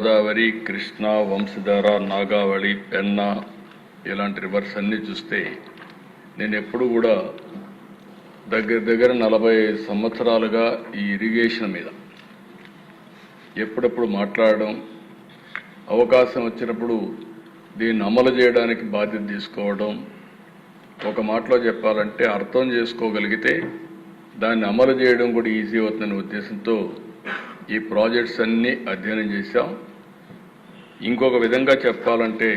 గోదావరి, కృష్ణా, వంశధార, నాగావళి, పెన్నా ఇలాంటి రివర్స్ అన్నీ చూస్తే నేను ఎప్పుడు కూడా దగ్గర 40 సంవత్సరాలుగా ఈ ఇరిగేషన్ మీద ఎప్పుడప్పుడు మాట్లాడడం, అవకాశం వచ్చినప్పుడు దీన్ని అమలు చేయడానికి బాధ్యత తీసుకోవడం, ఒక మాటలో చెప్పాలంటే అర్థం చేసుకోగలిగితే దాన్ని అమలు చేయడం కూడా ఈజీ అవుతుందనే ఉద్దేశంతో ఈ ప్రాజెక్ట్స్ అన్నీ అధ్యయనం చేశాం. ఇంకొక విధంగా చెప్పాలంటే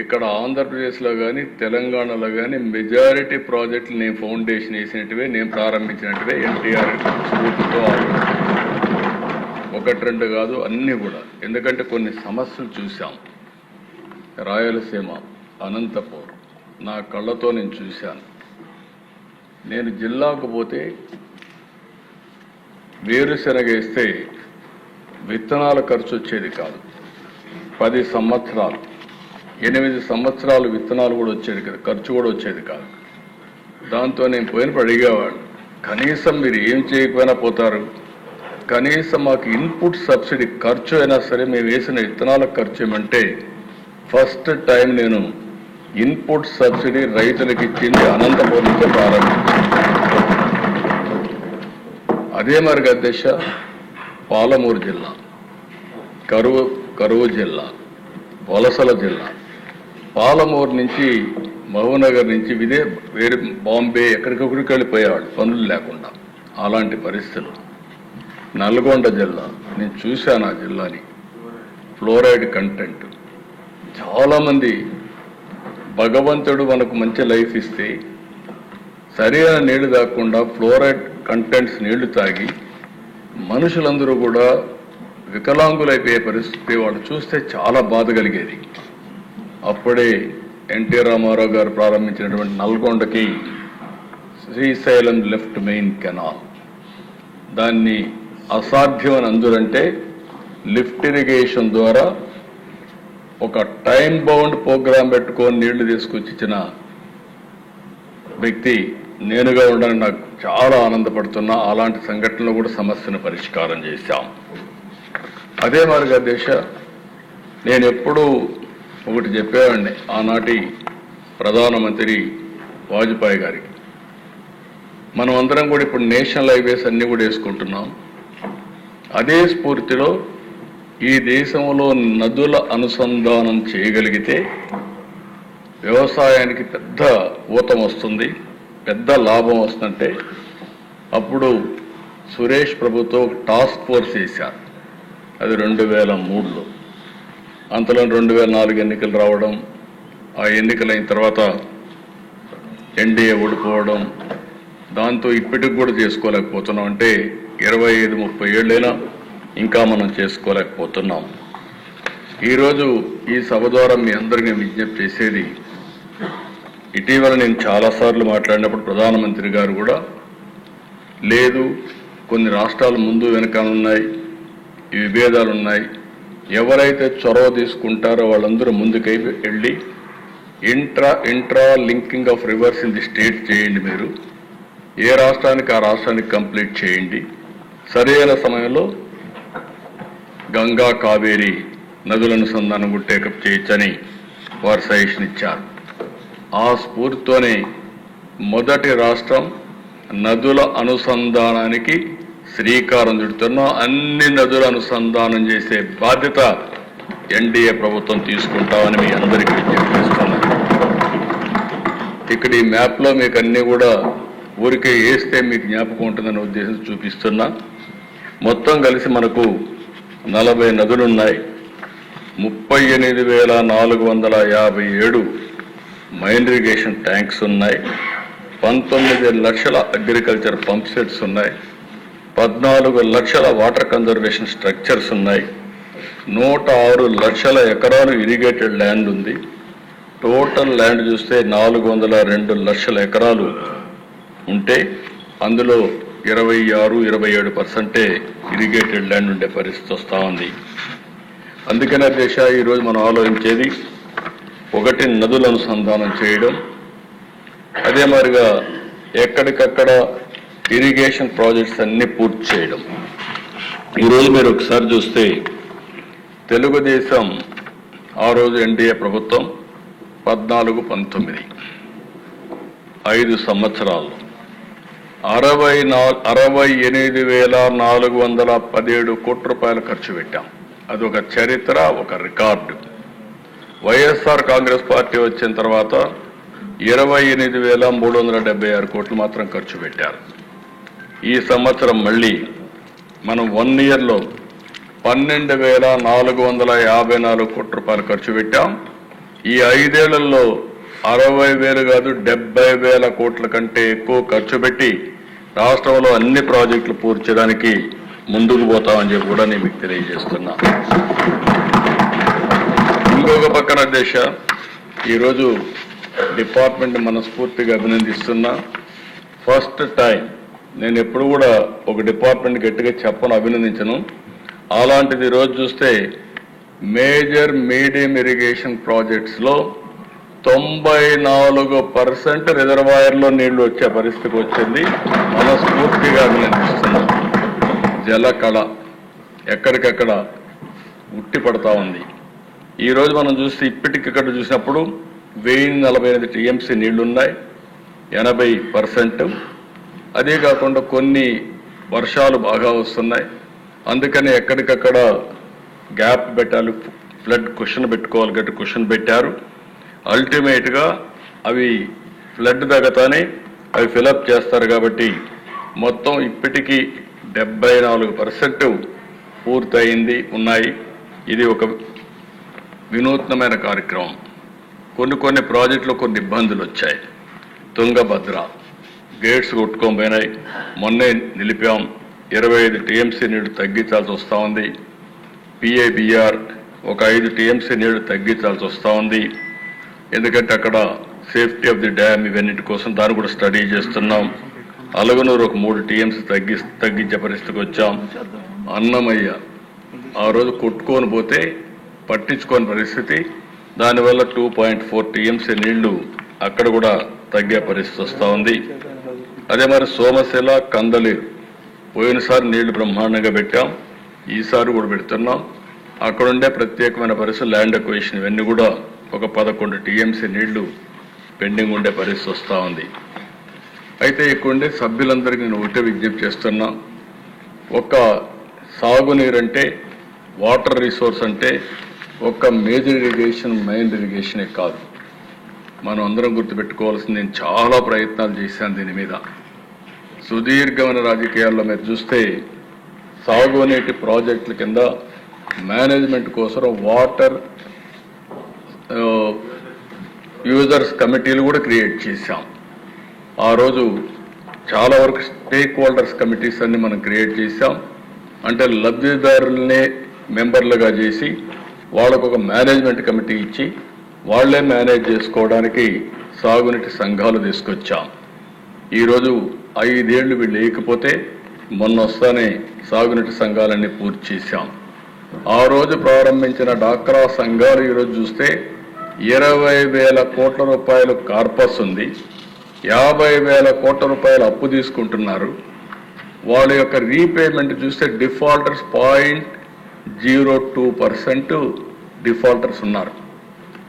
ఇక్కడ ఆంధ్రప్రదేశ్లో కానీ తెలంగాణలో కానీ మెజారిటీ ప్రాజెక్టులు నేను ఫౌండేషన్ వేసినట్టువే, నేను ప్రారంభించినట్టువే ఎన్టీఆర్ స్ఫూర్తితో ఒకటి రెండు కాదు అన్నీ కూడా. ఎందుకంటే కొన్ని సమస్యలు చూసాం. రాయలసీమ, అనంతపూర్ నా కళ్ళతో నేను చూశాను. నేను జిల్లాకు పోతే వేరుశెనగ వేస్తే విత్తనాల ఖర్చు వచ్చేది కాదు. 10 సంవత్సరాలు 8 సంవత్సరాలు విత్తనాలు కూడా వచ్చేది కదా, ఖర్చు కూడా వచ్చేది కాదు. దాంతో నేను పోయినప్పుడు అడిగేవాడు, కనీసం మీరు ఏం చేయకపోయినా పోతారు, కనీసం మాకు ఇన్పుట్ సబ్సిడీ ఖర్చు అయినా సరే మేము వేసిన విత్తనాల ఖర్చు ఏమంటే ఫస్ట్ టైం నేను ఇన్పుట్ సబ్సిడీ రైతులకు ఇచ్చింది అనంతపురం నుంచి ప్రారంభించాను. అదే మరి అధ్యక్ష పాలమూరు జిల్లా, కరువు జిల్లా, వలసల జిల్లా, పాలమూరు నుంచి మహబూబ్నగర్ నుంచి వేరే బాంబే ఎక్కడికొక్కడికి వెళ్ళిపోయేవాడు పనులు లేకుండా. అలాంటి పరిస్థితులు. నల్గొండ జిల్లా నేను చూశాను. ఆ జిల్లాని ఫ్లోరైడ్ కంటెంట్ చాలామంది భగవంతుడు మనకు మంచి లైఫ్ ఇస్తే సరైన నీళ్లు తాగకుండా ఫ్లోరైడ్ కంటెంట్స్ నీళ్లు తాగి మనుషులందరూ కూడా వికలాంగులైపోయే పరిస్థితి వాళ్ళు చూస్తే చాలా బాధ కలిగేది. అప్పుడే ఎన్టీ రామారావు గారు ప్రారంభించినటువంటి నల్గొండకి శ్రీశైలం లెఫ్ట్ మెయిన్ కెనాల్, దాన్ని అసాధ్యం అని అందురంటే లిఫ్ట్ ఇరిగేషన్ ద్వారా ఒక టైం బౌండ్ ప్రోగ్రాం పెట్టుకొని నీళ్లు తీసుకొచ్చి ఇచ్చిన వ్యక్తి నేనుగా ఉండడానికి నాకు చాలా ఆనందపడుతున్నా. అలాంటి సంఘటనలు కూడా సమస్యను పరిష్కారం చేశాం. అదే మార్గ దేశ నేను ఎప్పుడూ ఒకటి చెప్పేవాడిని ఆనాటి ప్రధానమంత్రి వాజ్పేయి గారికి, మనం అందరం కూడా ఇప్పుడు నేషనల్ హైవేస్ అన్నీ కూడా వేసుకుంటున్నాం. అదే స్ఫూర్తిలో ఈ దేశంలో నదుల అనుసంధానం చేయగలిగితే వ్యవసాయానికి పెద్ద ఊతం వస్తుంది, పెద్ద లాభం వస్తుందంటే అప్పుడు సురేష్ ప్రభుతో టాస్క్ ఫోర్స్ వేశారు. అది 2003లో. అంతలో 2004 ఎన్నికలు రావడం, ఆ ఎన్నికలైన తర్వాత ఎన్డీఏ ఓడిపోవడం, దాంతో ఇప్పటికి కూడా చేసుకోలేకపోతున్నాం. అంటే 25-30 ఏళ్ళైనా ఇంకా మనం చేసుకోలేకపోతున్నాం. ఈరోజు ఈ సభ ద్వారా మీ అందరికీ విజ్ఞప్తి చేసేది, ఇటీవల నేను చాలాసార్లు మాట్లాడినప్పుడు ప్రధానమంత్రి గారు కూడా లేదు, కొన్ని రాష్ట్రాలు ముందు వెనకాలన్నాయి, ఈ విభేదాలు ఉన్నాయి, ఎవరైతే చొరవ తీసుకుంటారో వాళ్ళందరూ ముందుకై వెళ్ళి intra linking of rivers in the state చేయండి, మీరు ఏ రాష్ట్రానికి ఆ రాష్ట్రానికి కంప్లీట్ చేయండి, సరైన సమయంలో గంగా కావేరి నదుల అనుసంధానం కూడా టేకప్ చేయొచ్చని వారు సజెషన్ ఇచ్చారు. ఆ స్ఫూర్తితోనే మొదటి రాష్ట్రం నదుల అనుసంధానానికి శ్రీకారం చుడుతున్నాం. అన్ని నదుల అనుసంధానం చేసే బాధ్యత ఎన్డీఏ ప్రభుత్వం తీసుకుంటామని మీ అందరికీ విజ్ఞప్తి చేస్తున్నాను. ఇక్కడ ఈ మ్యాప్లో మీకు అన్నీ కూడా ఊరికే వేస్తే మీకు జ్ఞాపకం ఉంటుందనే ఉద్దేశం చూపిస్తున్నా. మొత్తం కలిసి మనకు 40 నదులున్నాయి, 38,457 మైన్ ఇరిగేషన్ ట్యాంక్స్ ఉన్నాయి, 19 లక్షల అగ్రికల్చర్ పంప్ సెట్స్ ఉన్నాయి, 14 లక్షల వాటర్ కన్జర్వేషన్ స్ట్రక్చర్స్ ఉన్నాయి, 106 లక్షల ఎకరాలు ఇరిగేటెడ్ ల్యాండ్ ఉంది. టోటల్ ల్యాండ్ చూస్తే 402 లక్షల ఎకరాలు ఉంటే అందులో 26-27% ఇరిగేటెడ్ ల్యాండ్ ఉండే పరిస్థితి వస్తూ ఉంది. అందుకనే దేశ ఈరోజు మనం ఆలోచించేది ఒకటి నదుల అనుసంధానం చేయడం, అదే మాదిరిగా ఎక్కడికక్కడ ఇరిగేషన్ ప్రాజెక్ట్స్ అన్ని పూర్తి చేయడం. ఈరోజు మీరు ఒకసారి చూస్తే తెలుగుదేశం ఆ రోజు ఎన్డీఏ ప్రభుత్వం 14-19 5 సంవత్సరాలు 68,417 కోట్ల రూపాయలు ఖర్చు పెట్టాం. అదొక చరిత్ర, ఒక రికార్డు. వైఎస్ఆర్ కాంగ్రెస్ పార్టీ వచ్చిన తర్వాత 28,376 కోట్లు మాత్రం ఖర్చు పెట్టారు. ఈ సంవత్సరం మళ్ళీ మనం 1 ఇయర్లో 12,454 కోట్ల రూపాయలు ఖర్చు పెట్టాం. ఈ 5 ఏళ్లలో 60,000 కాదు 70,000 కోట్ల కంటే ఎక్కువ ఖర్చు పెట్టి రాష్ట్రంలో అన్ని ప్రాజెక్టులు పూర్తి చేయడానికి ముందుకు పోతామని చెప్పి కూడా నేను మీకు తెలియజేస్తున్నా. ఇంకొక పక్కన దేశ ఈరోజు డిపార్ట్మెంట్ మనస్ఫూర్తిగా అభినందిస్తున్నా. ఫస్ట్ టైం నేను ఎప్పుడు కూడా ఒక డిపార్ట్మెంట్ గట్టిగా చెప్పను, అభినందించను. అలాంటిది ఈరోజు చూస్తే మేజర్ మీడియం ఇరిగేషన్ ప్రాజెక్ట్స్లో 94% రిజర్వాయర్లో నీళ్లు వచ్చే పరిస్థితికి వచ్చింది. మనస్ఫూర్తిగా అభినందిస్తున్నాం. జలకళ ఎక్కడికక్కడ ఉట్టి పడతా ఉంది. ఈరోజు మనం చూస్తే ఇప్పటికిక్కడ చూసినప్పుడు 1048 టీఎంసీ నీళ్లున్నాయి, 80%. అదే కాకుండా కొన్ని వర్షాలు బాగా వస్తున్నాయి, అందుకని ఎక్కడికక్కడ గ్యాప్ పెట్టాలి, ఫ్లడ్ క్వశ్చన్ పెట్టుకోవాలి, గట్టి క్వశ్చన్ పెట్టారు. అల్టిమేట్గా అవి ఫ్లడ్ తగ్గతానే అవి ఫిలప్ చేస్తారు. కాబట్టి మొత్తం ఇప్పటికీ 74% పూర్తయింది ఉన్నాయి. ఇది ఒక వినూత్నమైన కార్యక్రమం. కొన్ని ప్రాజెక్టులో కొన్ని ఇబ్బందులు వచ్చాయి. తుంగభద్ర గేట్స్ కొట్టుకోపోయినాయి, మొన్నే నిలిపాం. 25 టీఎంసీ నీళ్లు తగ్గించాల్సి వస్తూ ఉంది. పిఐబిఆర్ ఒక 5 టీఎంసీ నీళ్లు తగ్గించాల్సి వస్తూ ఉంది. ఎందుకంటే అక్కడ సేఫ్టీ ఆఫ్ ది డ్యామ్ ఇవన్నిటి కోసం దాన్ని కూడా స్టడీ చేస్తున్నాం. అలగనూరు ఒక 3 టీఎంసీ తగ్గించే పరిస్థితికి వచ్చాం. అన్నమయ్య ఆ రోజు కొట్టుకొని పోతే పట్టించుకోని పరిస్థితి, దానివల్ల 2.4 టీఎంసీ నీళ్లు అక్కడ కూడా తగ్గే పరిస్థితి వస్తూ ఉంది. అదే మరి సోమశిల కందలేరు పోయినసారి నీళ్లు బ్రహ్మాండంగా పెట్టాం, ఈసారి కూడా పెడుతున్నాం. అక్కడుండే ప్రత్యేకమైన పరిస్థితి ల్యాండ్ అక్విజిషన్ ఇవన్నీ కూడా ఒక 11 టీఎంసీ నీళ్లు పెండింగ్ ఉండే పరిస్థితి వస్తూ ఉంది. అయితే ఇక్కడుండే సభ్యులందరికీ నేను ఒకటే విజ్ఞప్తి చేస్తున్నా, ఒక సాగునీరు అంటే వాటర్ రిసోర్స్ అంటే ఒక మేజర్ ఇరిగేషన్ మైన్ ఇరిగేషనే కాదు. మనం అందరం గుర్తుపెట్టుకోవాల్సింది, నేను చాలా ప్రయత్నాలు చేశాను దీని మీద. సుదీర్ఘమైన రాజకీయాల్లో మీరు చూస్తే సాగునీటి ప్రాజెక్టుల కింద మేనేజ్మెంట్ కోసం వాటర్ యూజర్స్ కమిటీలు కూడా క్రియేట్ చేశాం. ఆ రోజు చాలా వరకు స్టేక్ హోల్డర్స్ కమిటీస్ అన్ని మనం క్రియేట్ చేశాం. అంటే లబ్ధిదారులనే మెంబర్లుగా చేసి వాళ్ళకు ఒక మేనేజ్మెంట్ కమిటీ ఇచ్చి వాళ్లే మేనేజ్ చేసుకోవడానికి సాగునీటి సంఘాలు తీసుకొచ్చాం. ఈరోజు 5 ఏళ్లు వీళ్ళు లేకపోతే మొన్న వస్తానే సాగునీటి సంఘాలన్నీ పూర్తి చేశాం. ఆ రోజు ప్రారంభించిన డాక్రా సంఘాలు ఈరోజు చూస్తే 20,000 కోట్ల రూపాయలు కార్పస్ ఉంది, 50,000 కోట్ల రూపాయలు అప్పు తీసుకుంటున్నారు. వాళ్ళ యొక్క రీపేమెంట్ చూస్తే డిఫాల్టర్స్ 0.02% డిఫాల్టర్స్ ఉన్నారు.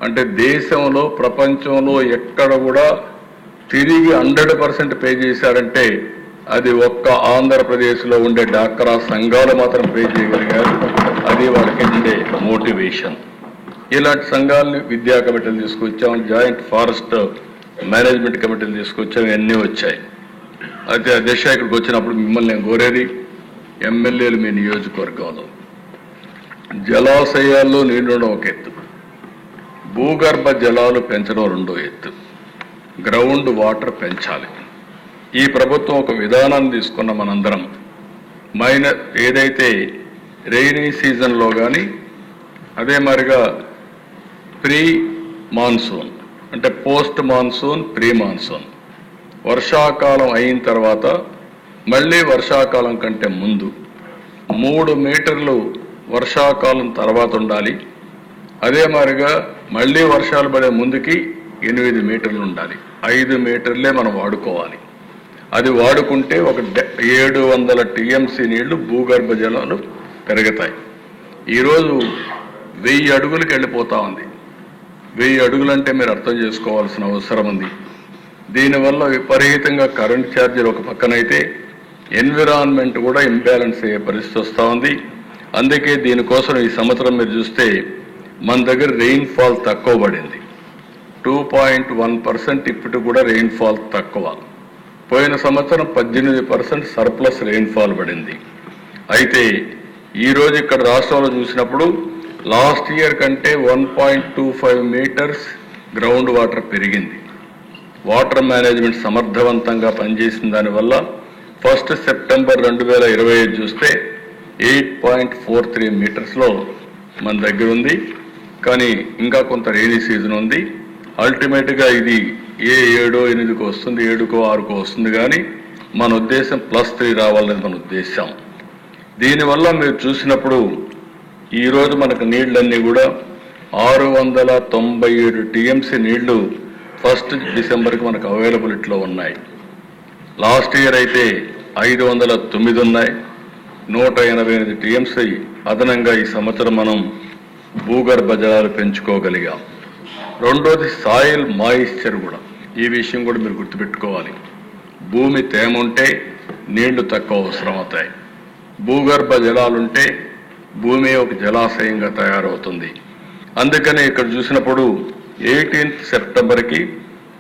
అంటే దేశంలో ప్రపంచంలో ఎక్కడ కూడా తిరిగి 100% పే చేశారంటే అది ఒక్క ఆంధ్రప్రదేశ్లో ఉండే డాక్రా సంఘాలు మాత్రం పే చేయగలిగారు. అది వాళ్ళకి ఉండే మోటివేషన్. ఇలాంటి సంఘాలని విద్యా కమిటీలు తీసుకొచ్చాం, జాయింట్ ఫారెస్ట్ మేనేజ్మెంట్ కమిటీలు తీసుకొచ్చాం, ఇవన్నీ వచ్చాయి. అయితే అధ్యక్ష ఇక్కడికి వచ్చినప్పుడు మిమ్మల్ని నేను కోరేది, ఎమ్మెల్యేలు మీ నియోజకవర్గంలో జలాశయాల్లో నీళ్లు ఒక ఎత్తు, భూగర్భ జలాలు పెంచడం రెండో ఎత్తు, గ్రౌండ్ వాటర్ పెంచాలి. ఈ ప్రభుత్వం ఒక విధానాన్ని తీసుకున్న మనందరం ఏదైతే రెయినీ సీజన్లో కానీ అదే మరిగా ప్రీ మాన్సూన్ అంటే పోస్ట్ మాన్సూన్, ప్రీ మాన్సూన్, వర్షాకాలం అయిన తర్వాత మళ్ళీ వర్షాకాలం కంటే ముందు 3 మీటర్లు వర్షాకాలం తర్వాత ఉండాలి. అదే మాదిరిగా మళ్ళీ వర్షాలు పడే ముందుకి 8 మీటర్లు ఉండాలి. 5 మీటర్లే మనం వాడుకోవాలి. అది వాడుకుంటే ఒక 700 టీఎంసీ నీళ్లు భూగర్భ జలాలు పెరుగుతాయి. ఈరోజు 1000 అడుగులకు వెళ్ళిపోతా ఉంది. 1000 అడుగులంటే మీరు అర్థం చేసుకోవాల్సిన అవసరం ఉంది. దీనివల్ల విపరీతంగా కరెంట్ ఛార్జీలు ఒక పక్కనైతే ఎన్విరాన్మెంట్ కూడా ఇంబ్యాలెన్స్ అయ్యే పరిస్థితి వస్తూ ఉంది. అందుకే దీనికోసం ఈ సంవత్సరం మీరు చూస్తే మన దగ్గర రెయిన్ఫాల్ తక్కువ పడింది. 2.1% ఇప్పటికి కూడా రెయిన్ఫాల్ తక్కువ. పోయిన సంవత్సరం 18% సర్ప్లస్ రెయిన్ఫాల్ పడింది. అయితే ఈరోజు ఇక్కడ రాష్ట్రంలో చూసినప్పుడు లాస్ట్ ఇయర్ కంటే 1.25 మీటర్స్ గ్రౌండ్ వాటర్ పెరిగింది. వాటర్ మేనేజ్మెంట్ సమర్థవంతంగా పనిచేసిన దానివల్ల 1 సెప్టెంబర్ 2025 చూస్తే 8.43 మీటర్స్లో మన దగ్గర ఉంది. కానీ ఇంకా కొంత రైనీ సీజన్ ఉంది. అల్టిమేట్గా ఇది 7, 8కు వస్తుంది, 7కో 6కో వస్తుంది. కానీ మన ఉద్దేశం +3 రావాలని మన ఉద్దేశం. దీనివల్ల మీరు చూసినప్పుడు ఈరోజు మనకు నీళ్ళన్నీ కూడా 697 టీఎంసీ నీళ్లు 1 డిసెంబర్కి మనకు అవైలబిలిటీలో ఉన్నాయి. లాస్ట్ ఇయర్ అయితే 509 ఉన్నాయి. 188 టీఎంసీ అదనంగా ఈ సంవత్సరం మనం భూగర్భ జలాలు పెంచుకోగలిగాం. రెండోది సాయిల్ మాయిశ్చర్ కూడా. ఈ విషయం కూడా మీరు గుర్తుపెట్టుకోవాలి. భూమి తేమ ఉంటే నీళ్లు తక్కువ అవసరం అవుతాయి. భూగర్భ జలాలుంటే భూమి ఒక జలాశయంగా తయారవుతుంది. అందుకని ఇక్కడ చూసినప్పుడు 18 సెప్టెంబర్కి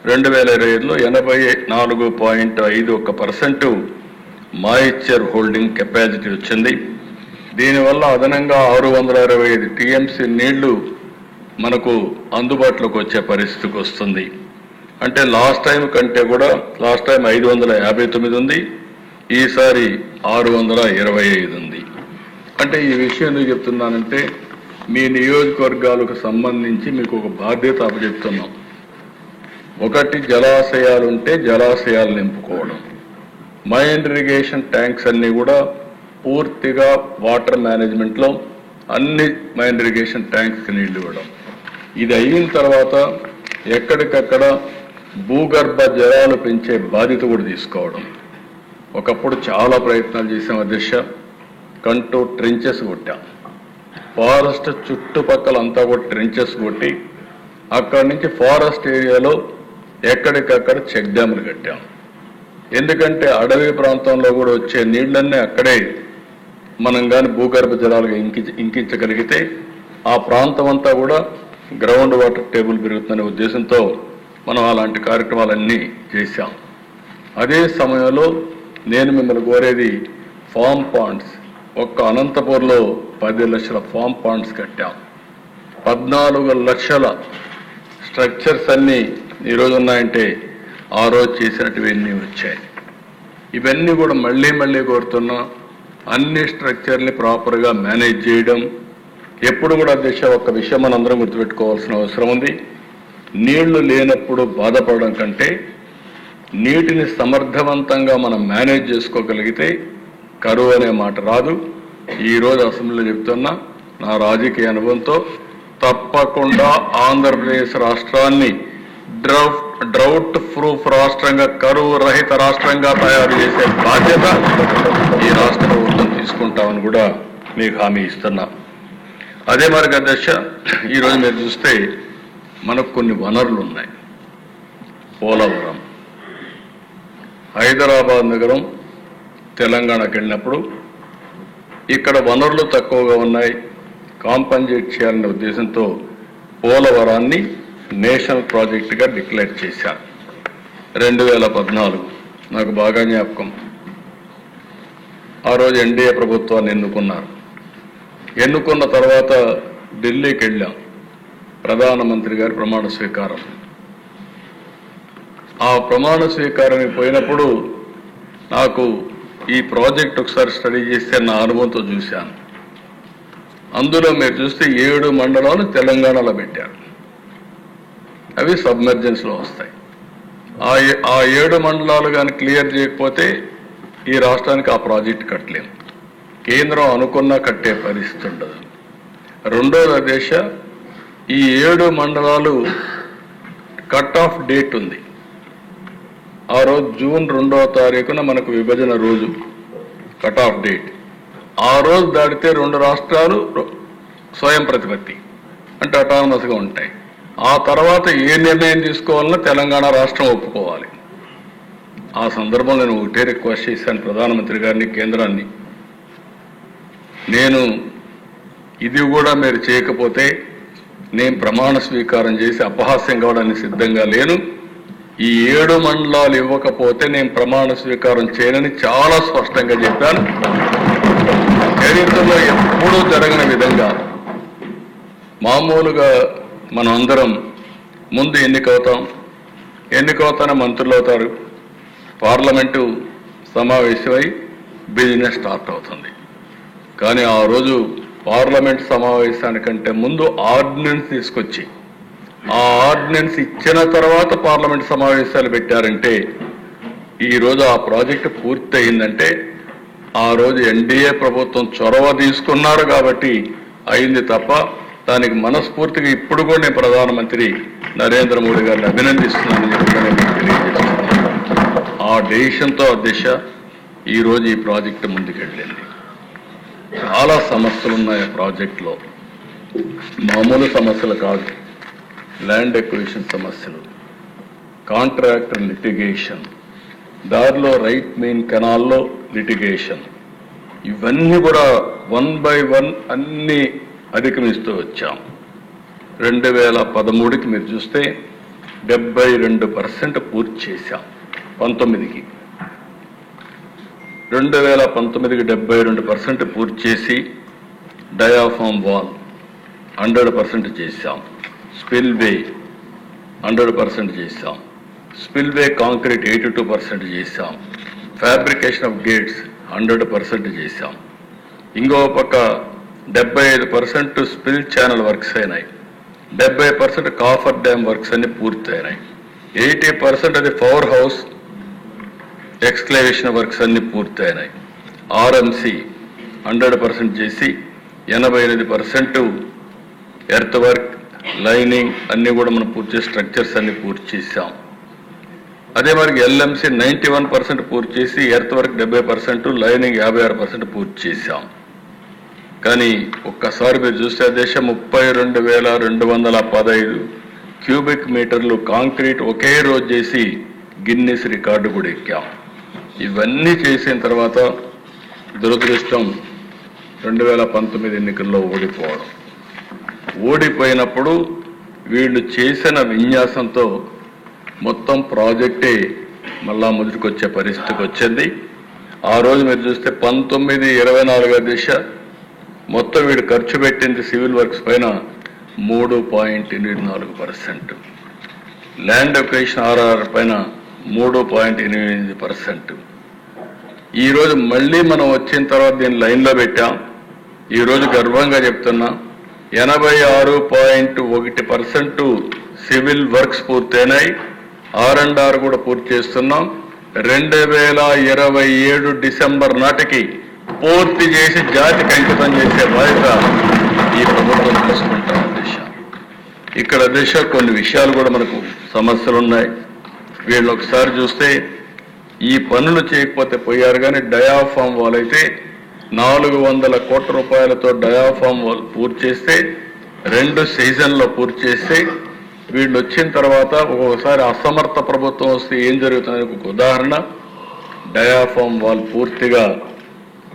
2025లో 84.51% మాయిశ్చర్ హోల్డింగ్ కెపాసిటీ వచ్చింది. దీనివల్ల అదనంగా 625 టీఎంసీ నీళ్లు మనకు అందుబాటులోకి వచ్చే పరిస్థితికి వస్తుంది. అంటే లాస్ట్ టైం కంటే కూడా లాస్ట్ టైం 559 ఉంది, ఈసారి 625 ఉంది. అంటే ఈ విషయం ఎందుకు చెప్తున్నానంటే మీ నియోజకవర్గాలకు సంబంధించి మీకు ఒక బాధ్యత అప్పచెప్తున్నాం. ఒకటి జలాశయాలుంటే జలాశయాలు నింపుకోవడం, మైన్ ఇరిగేషన్ ట్యాంక్స్ అన్నీ కూడా పూర్తిగా వాటర్ మేనేజ్మెంట్లో అన్ని మైన్ ఇరిగేషన్ ట్యాంక్స్కి నీళ్లు ఇవ్వడం. ఇది అయిన తర్వాత ఎక్కడికక్కడ భూగర్భ జలాలు పెంచే బాధ్యత కూడా తీసుకోవడం. ఒకప్పుడు చాలా ప్రయత్నాలు చేసాం అధ్యక్ష. కంటూ ట్రెంచెస్ కొట్టాం. ఫారెస్ట్ చుట్టుపక్కల అంతా కూడా ట్రెంచెస్ కొట్టి అక్కడి నుంచి ఫారెస్ట్ ఏరియాలో ఎక్కడికక్కడ చెక్ డ్యాములు కట్టాం. ఎందుకంటే అడవి ప్రాంతంలో కూడా వచ్చే నీళ్లన్నీ అక్కడే మనం కానీ భూగర్భ జలాలుగా ఇంకించగలిగితే ఆ ప్రాంతం అంతా కూడా గ్రౌండ్ వాటర్ టేబుల్ పెరుగుతుందనే ఉద్దేశంతో మనం అలాంటి కార్యక్రమాలన్నీ చేశాం. అదే సమయంలో నేను మిమ్మల్ని కోరేది ఫామ్ పాండ్స్. ఒక్క అనంతపూర్లో 10 లక్షల ఫామ్ పాండ్స్ కట్టాం. 14 లక్షల స్ట్రక్చర్స్ అన్నీ ఈరోజు ఉన్నాయంటే ఆ రోజు చేసినట్టువన్నీ వచ్చాయి. ఇవన్నీ కూడా మళ్ళీ కోరుతున్నా అన్ని స్ట్రక్చర్ని ప్రాపర్గా మేనేజ్ చేయడం. ఎప్పుడు కూడా అధ్యక్ష ఒక్క విషయం మనందరం గుర్తుపెట్టుకోవాల్సిన అవసరం ఉంది. నీళ్లు లేనప్పుడు బాధపడడం కంటే నీటిని సమర్థవంతంగా మనం మేనేజ్ చేసుకోగలిగితే కరువు అనే మాట రాదు. ఈరోజు అసెంబ్లీలో చెప్తున్నా నా రాజకీయ అనుభవంతో తప్పకుండా ఆంధ్రప్రదేశ్ రాష్ట్రాన్ని డ్రౌట్ ప్రూఫ్ రాష్ట్రంగా, కరువు రహిత రాష్ట్రంగా తయారు చేసే బాధ్యత ఈ రాష్ట్ర ప్రభుత్వం తీసుకుంటామని కూడా మీకు హామీ ఇస్తున్నా. అదే మరి అధ్యక్ష ఈరోజు మీరు చూస్తే మనకు కొన్ని వనరులు ఉన్నాయి. పోలవరం, హైదరాబాద్ నగరం, తెలంగాణకు వెళ్ళినప్పుడు ఇక్కడ వనరులు తక్కువగా ఉన్నాయి, కాంపన్సేట్ చేయాలనే ఉద్దేశంతో పోలవరాన్ని నేషనల్ ప్రాజెక్టుగా డిక్లేర్ చేశారు. 2014 నాకు బాగా జ్ఞాపకం. ఆ రోజు ఎన్డీఏ ప్రభుత్వాన్ని ఎన్నుకున్నారు. ఎన్నుకున్న తర్వాత ఢిల్లీకి వెళ్ళాం. ప్రధానమంత్రి గారి ప్రమాణ స్వీకారం. ఆ ప్రమాణ స్వీకారానికి పోయినప్పుడు నాకు ఈ ప్రాజెక్ట్ ఒకసారి స్టడీ చేస్తే నా అనుభవంతో చూశాను. అందులో మీరు చూస్తే 7 మండలాలు తెలంగాణలో పెట్టారు. అవి సబ్మెర్జెన్స్లో వస్తాయి. ఆ 7 మండలాలు కానీ క్లియర్ చేయకపోతే ఈ రాష్ట్రానికి ఆ ప్రాజెక్ట్ కట్టలేము. కేంద్రం అనుకున్నా కట్టే పరిస్థితి ఉండదు. రెండోది దేశ ఈ 7 మండలాలు కట్ ఆఫ్ డేట్ ఉంది. ఆ రోజు జూన్ 2వ తారీఖున మనకు విభజన రోజు కట్ ఆఫ్ డేట్. ఆ రోజు దాటితే 2 రాష్ట్రాలు స్వయం ప్రతిపత్తి అంటే అటానమస్గా ఉంటాయి. ఆ తర్వాత ఏ నిర్ణయం తీసుకోవాలన్నా తెలంగాణ రాష్ట్రం ఒప్పుకోవాలి. ఆ సందర్భంలో నేను ఒకటే రిక్వెస్ట్ చేశాను ప్రధానమంత్రి గారిని, కేంద్రాన్ని. నేను ఇది కూడా మీరు చేయకపోతే నేను ప్రమాణ స్వీకారం చేసి అపహాస్యం కావడానికి సిద్ధంగా లేను. ఈ 7 మండలాలు ఇవ్వకపోతే నేను ప్రమాణ స్వీకారం చేయనని చాలా స్పష్టంగా చెప్పాను. చరిత్రలో ఎప్పుడూ జరగని విధంగా మామూలుగా మనం అందరం ముందు ఎన్నికవుతానే మంత్రులు అవుతారు, పార్లమెంటు సమావేశమై బిజినెస్ స్టార్ట్ అవుతుంది. కానీ ఆ రోజు పార్లమెంట్ సమావేశానికంటే ముందు ఆర్డినెన్స్ తీసుకొచ్చి ఆ ఆర్డినెన్స్ ఇచ్చిన తర్వాత పార్లమెంట్ సమావేశాలు పెట్టారంటే ఈరోజు ఆ ప్రాజెక్టు పూర్తి అయిందంటే ఆ రోజు ఎన్డీఏ ప్రభుత్వం చొరవ తీసుకున్నారు కాబట్టి అయింది తప్ప దానికి మనస్ఫూర్తిగా ఇప్పుడు కూడా నేను ప్రధానమంత్రి నరేంద్ర మోడీ గారిని అభినందిస్తున్నానని తెలియజేస్తున్నాను. ఆ డెసిషన్తో అధ్యక్ష ఈరోజు ఈ ప్రాజెక్టు ముందుకెళ్ళింది. చాలా సమస్యలు ఉన్నాయి ఆ ప్రాజెక్టులో, మామూలు సమస్యలు కాదు. ల్యాండ్ ఎక్విజిషన్ సమస్యలు, కాంట్రాక్టర్ లిటిగేషన్, దారిలో రైట్ మెయిన్ కెనాల్లో లిటిగేషన్, ఇవన్నీ కూడా 1 by 1 అన్ని అధిగమిస్తూ వచ్చాం. 2013కి మీరు చూస్తే 72% పూర్తి చేశాం. 19కి 2019కి 72% పూర్తి చేసి డయాఫామ్ వాల్ 100% చేశాం. స్పిల్వే 100% చేశాం. స్పిల్వే కాంక్రీట్ 82% చేశాం. ఫ్యాబ్రికేషన్ ఆఫ్ గేట్స్ 100% చేశాం. ఇంకో పక్క 75% స్పిల్ ఛానల్ వర్క్స్ అయినాయి. 70% కాఫర్ డ్యామ్ వర్క్స్ అన్ని పూర్తయినాయి. 80% అది పవర్ హౌస్ ఎక్స్క్లేవేషన్ వర్క్స్ అన్ని పూర్తయినాయి. ఆర్ఎంసి 100% చేసి 88% ఎర్త్ వర్క్, లైనింగ్ అన్ని కూడా మనం పూర్తి చేసి స్ట్రక్చర్స్ అన్ని పూర్తి చేశాం. అదే మరి ఎల్ఎంసి 91% పూర్తి చేసి ఎర్త్ వర్క్ 70%, లైనింగ్ 56% పూర్తి చేశాం. కానీ ఒక్కసారి మీరు చూస్తే దేశం 32,215 క్యూబిక్ మీటర్లు కాంక్రీట్ ఒకే రోజు చేసి గిన్నెస్ రికార్డు కూడా ఎక్కాం. ఇవన్నీ చేసిన తర్వాత దురదృష్టం 2019 ఎన్నికల్లో ఓడిపోయినప్పుడు వీళ్ళు చేసిన విన్యాసంతో మొత్తం ప్రాజెక్టే మళ్ళా ముదురుకొచ్చే పరిస్థితికి వచ్చింది. ఆ రోజు మీరు చూస్తే 1924 దిశ మొత్తం వీడు ఖర్చు పెట్టింది సివిల్ వర్క్స్ పైన 3.84%, ల్యాండ్ ఎక్విజిషన్ ఆర్ఆర్ పైన 3.88%. ఈరోజు మళ్ళీ మనం వచ్చిన తర్వాత దీన్ని లైన్లో పెట్టాం. ఈరోజు గర్వంగా చెప్తున్నా 86.1% సివిల్ వర్క్స్ పూర్తయినాయి. R&R కూడా పూర్తి చేస్తున్నాం. 2027 డిసెంబర్ నాటికి పూర్తి చేసి జాతికి అంకితం చేసే బాధ్యత ఈ ప్రభుత్వం తీసుకుంటాం. ఇక్కడ దిశ కొన్ని విషయాలు కూడా మనకు సమస్యలు ఉన్నాయి. వీళ్ళు ఒకసారి చూస్తే ఈ పనులు చేయకపోతే పోయారు. కానీ డయాఫామ్ వాల్ అయితే 400 కోట్ల రూపాయలతో డయాఫామ్ వాల్ పూర్తి చేస్తే 2 సీజన్లో పూర్తి చేస్తే వీళ్ళు వచ్చిన తర్వాత ఒక్కొక్కసారి అసమర్థ ప్రభుత్వం వస్తే ఏం జరుగుతుంది ఒక ఉదాహరణ, డయాఫామ్ వాల్ పూర్తిగా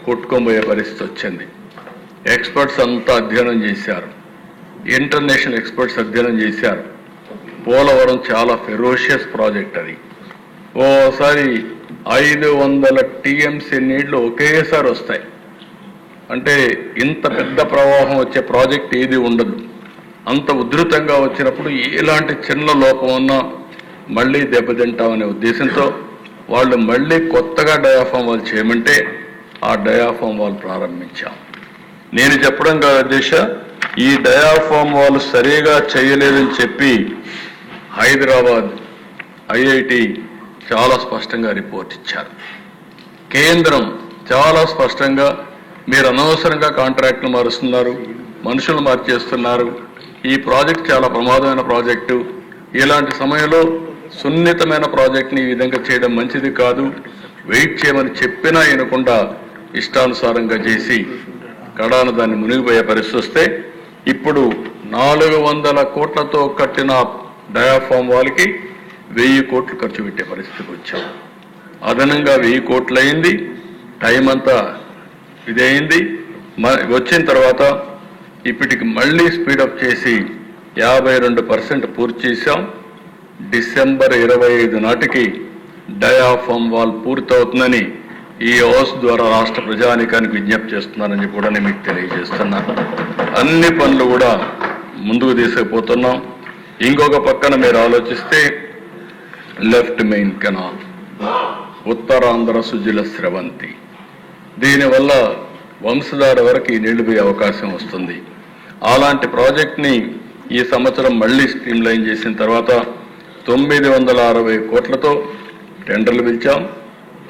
కొట్టుకోబోయే పరిస్థితి వచ్చింది. ఎక్స్పర్ట్స్ అంతా అధ్యయనం చేశారు, ఇంటర్నేషనల్ ఎక్స్పర్ట్స్ అధ్యయనం చేశారు. పోలవరం చాలా ఫెరోషియస్ ప్రాజెక్ట్. అది ఓసారి 500 టీఎంసీ నీళ్లు ఒకేసారి వస్తాయి. అంటే ఇంత పెద్ద ప్రవాహం వచ్చే ప్రాజెక్ట్ ఏది ఉండదు. అంత ఉధృతంగా వచ్చినప్పుడు ఎలాంటి చిన్న లోపం ఉన్నా మళ్ళీ దెబ్బతింటామనే ఉద్దేశంతో వాళ్ళు మళ్ళీ కొత్తగా డయాఫామ్ వాల్ చేయమంటే ఆ డయాఫామ్ వాల్ ప్రారంభించాం. నేను చెప్పడం కాదు అధ్యక్ష, ఈ డయాఫామ్ వాల్ సరిగా చేయలేదని చెప్పి హైదరాబాద్ ఐఐటి చాలా స్పష్టంగా రిపోర్ట్ ఇచ్చారు. కేంద్రం చాలా స్పష్టంగా మీరు అనవసరంగా కాంట్రాక్టులు మారుస్తున్నారు, మనుషులు మార్చేస్తున్నారు, ఈ ప్రాజెక్ట్ చాలా ప్రమాదమైన ప్రాజెక్టు, ఇలాంటి సమయంలో సున్నితమైన ప్రాజెక్ట్ని ఈ విధంగా చేయడం మంచిది కాదు, వెయిట్ చేయమని చెప్పినా వినకుండా ఇష్టానుసారంగా చేసి కడాన దాన్ని మునిగిపోయే పరిస్థితి వస్తే ఇప్పుడు 400 కోట్లతో కట్టిన డయాఫామ్ వాళ్ళకి 1000 కోట్లు ఖర్చు పెట్టే పరిస్థితికి వచ్చాం. అదనంగా 1000 కోట్లు అయింది. టైం అంతా ఇదైంది. వచ్చిన తర్వాత ఇప్పటికి మళ్ళీ స్పీడప్ చేసి 52% పూర్తి చేశాం. డిసెంబర్ 25 నాటికి డయాఫామ్ వాల్ పూర్తవుతుందని ఈ హౌస్ ద్వారా రాష్ట్ర ప్రజానీకానికి విజ్ఞప్తి చేస్తున్నానని కూడా నేను మీకు తెలియజేస్తున్నాను. అన్ని పనులు కూడా ముందుకు తీసుకుపోతున్నాం. ఇంకొక పక్కన మీరు ఆలోచిస్తే left main canal, Uttarandhra Sujala Sravanthi, దీనివల్ల వంశధార వరకు ఈ నీళ్లు పోయే అవకాశం వస్తుంది. అలాంటి ప్రాజెక్ట్ని ఈ సంవత్సరం మళ్ళీ స్ట్రీమ్ లైన్ చేసిన తర్వాత 960 కోట్లతో టెండర్లు పిలిచాం.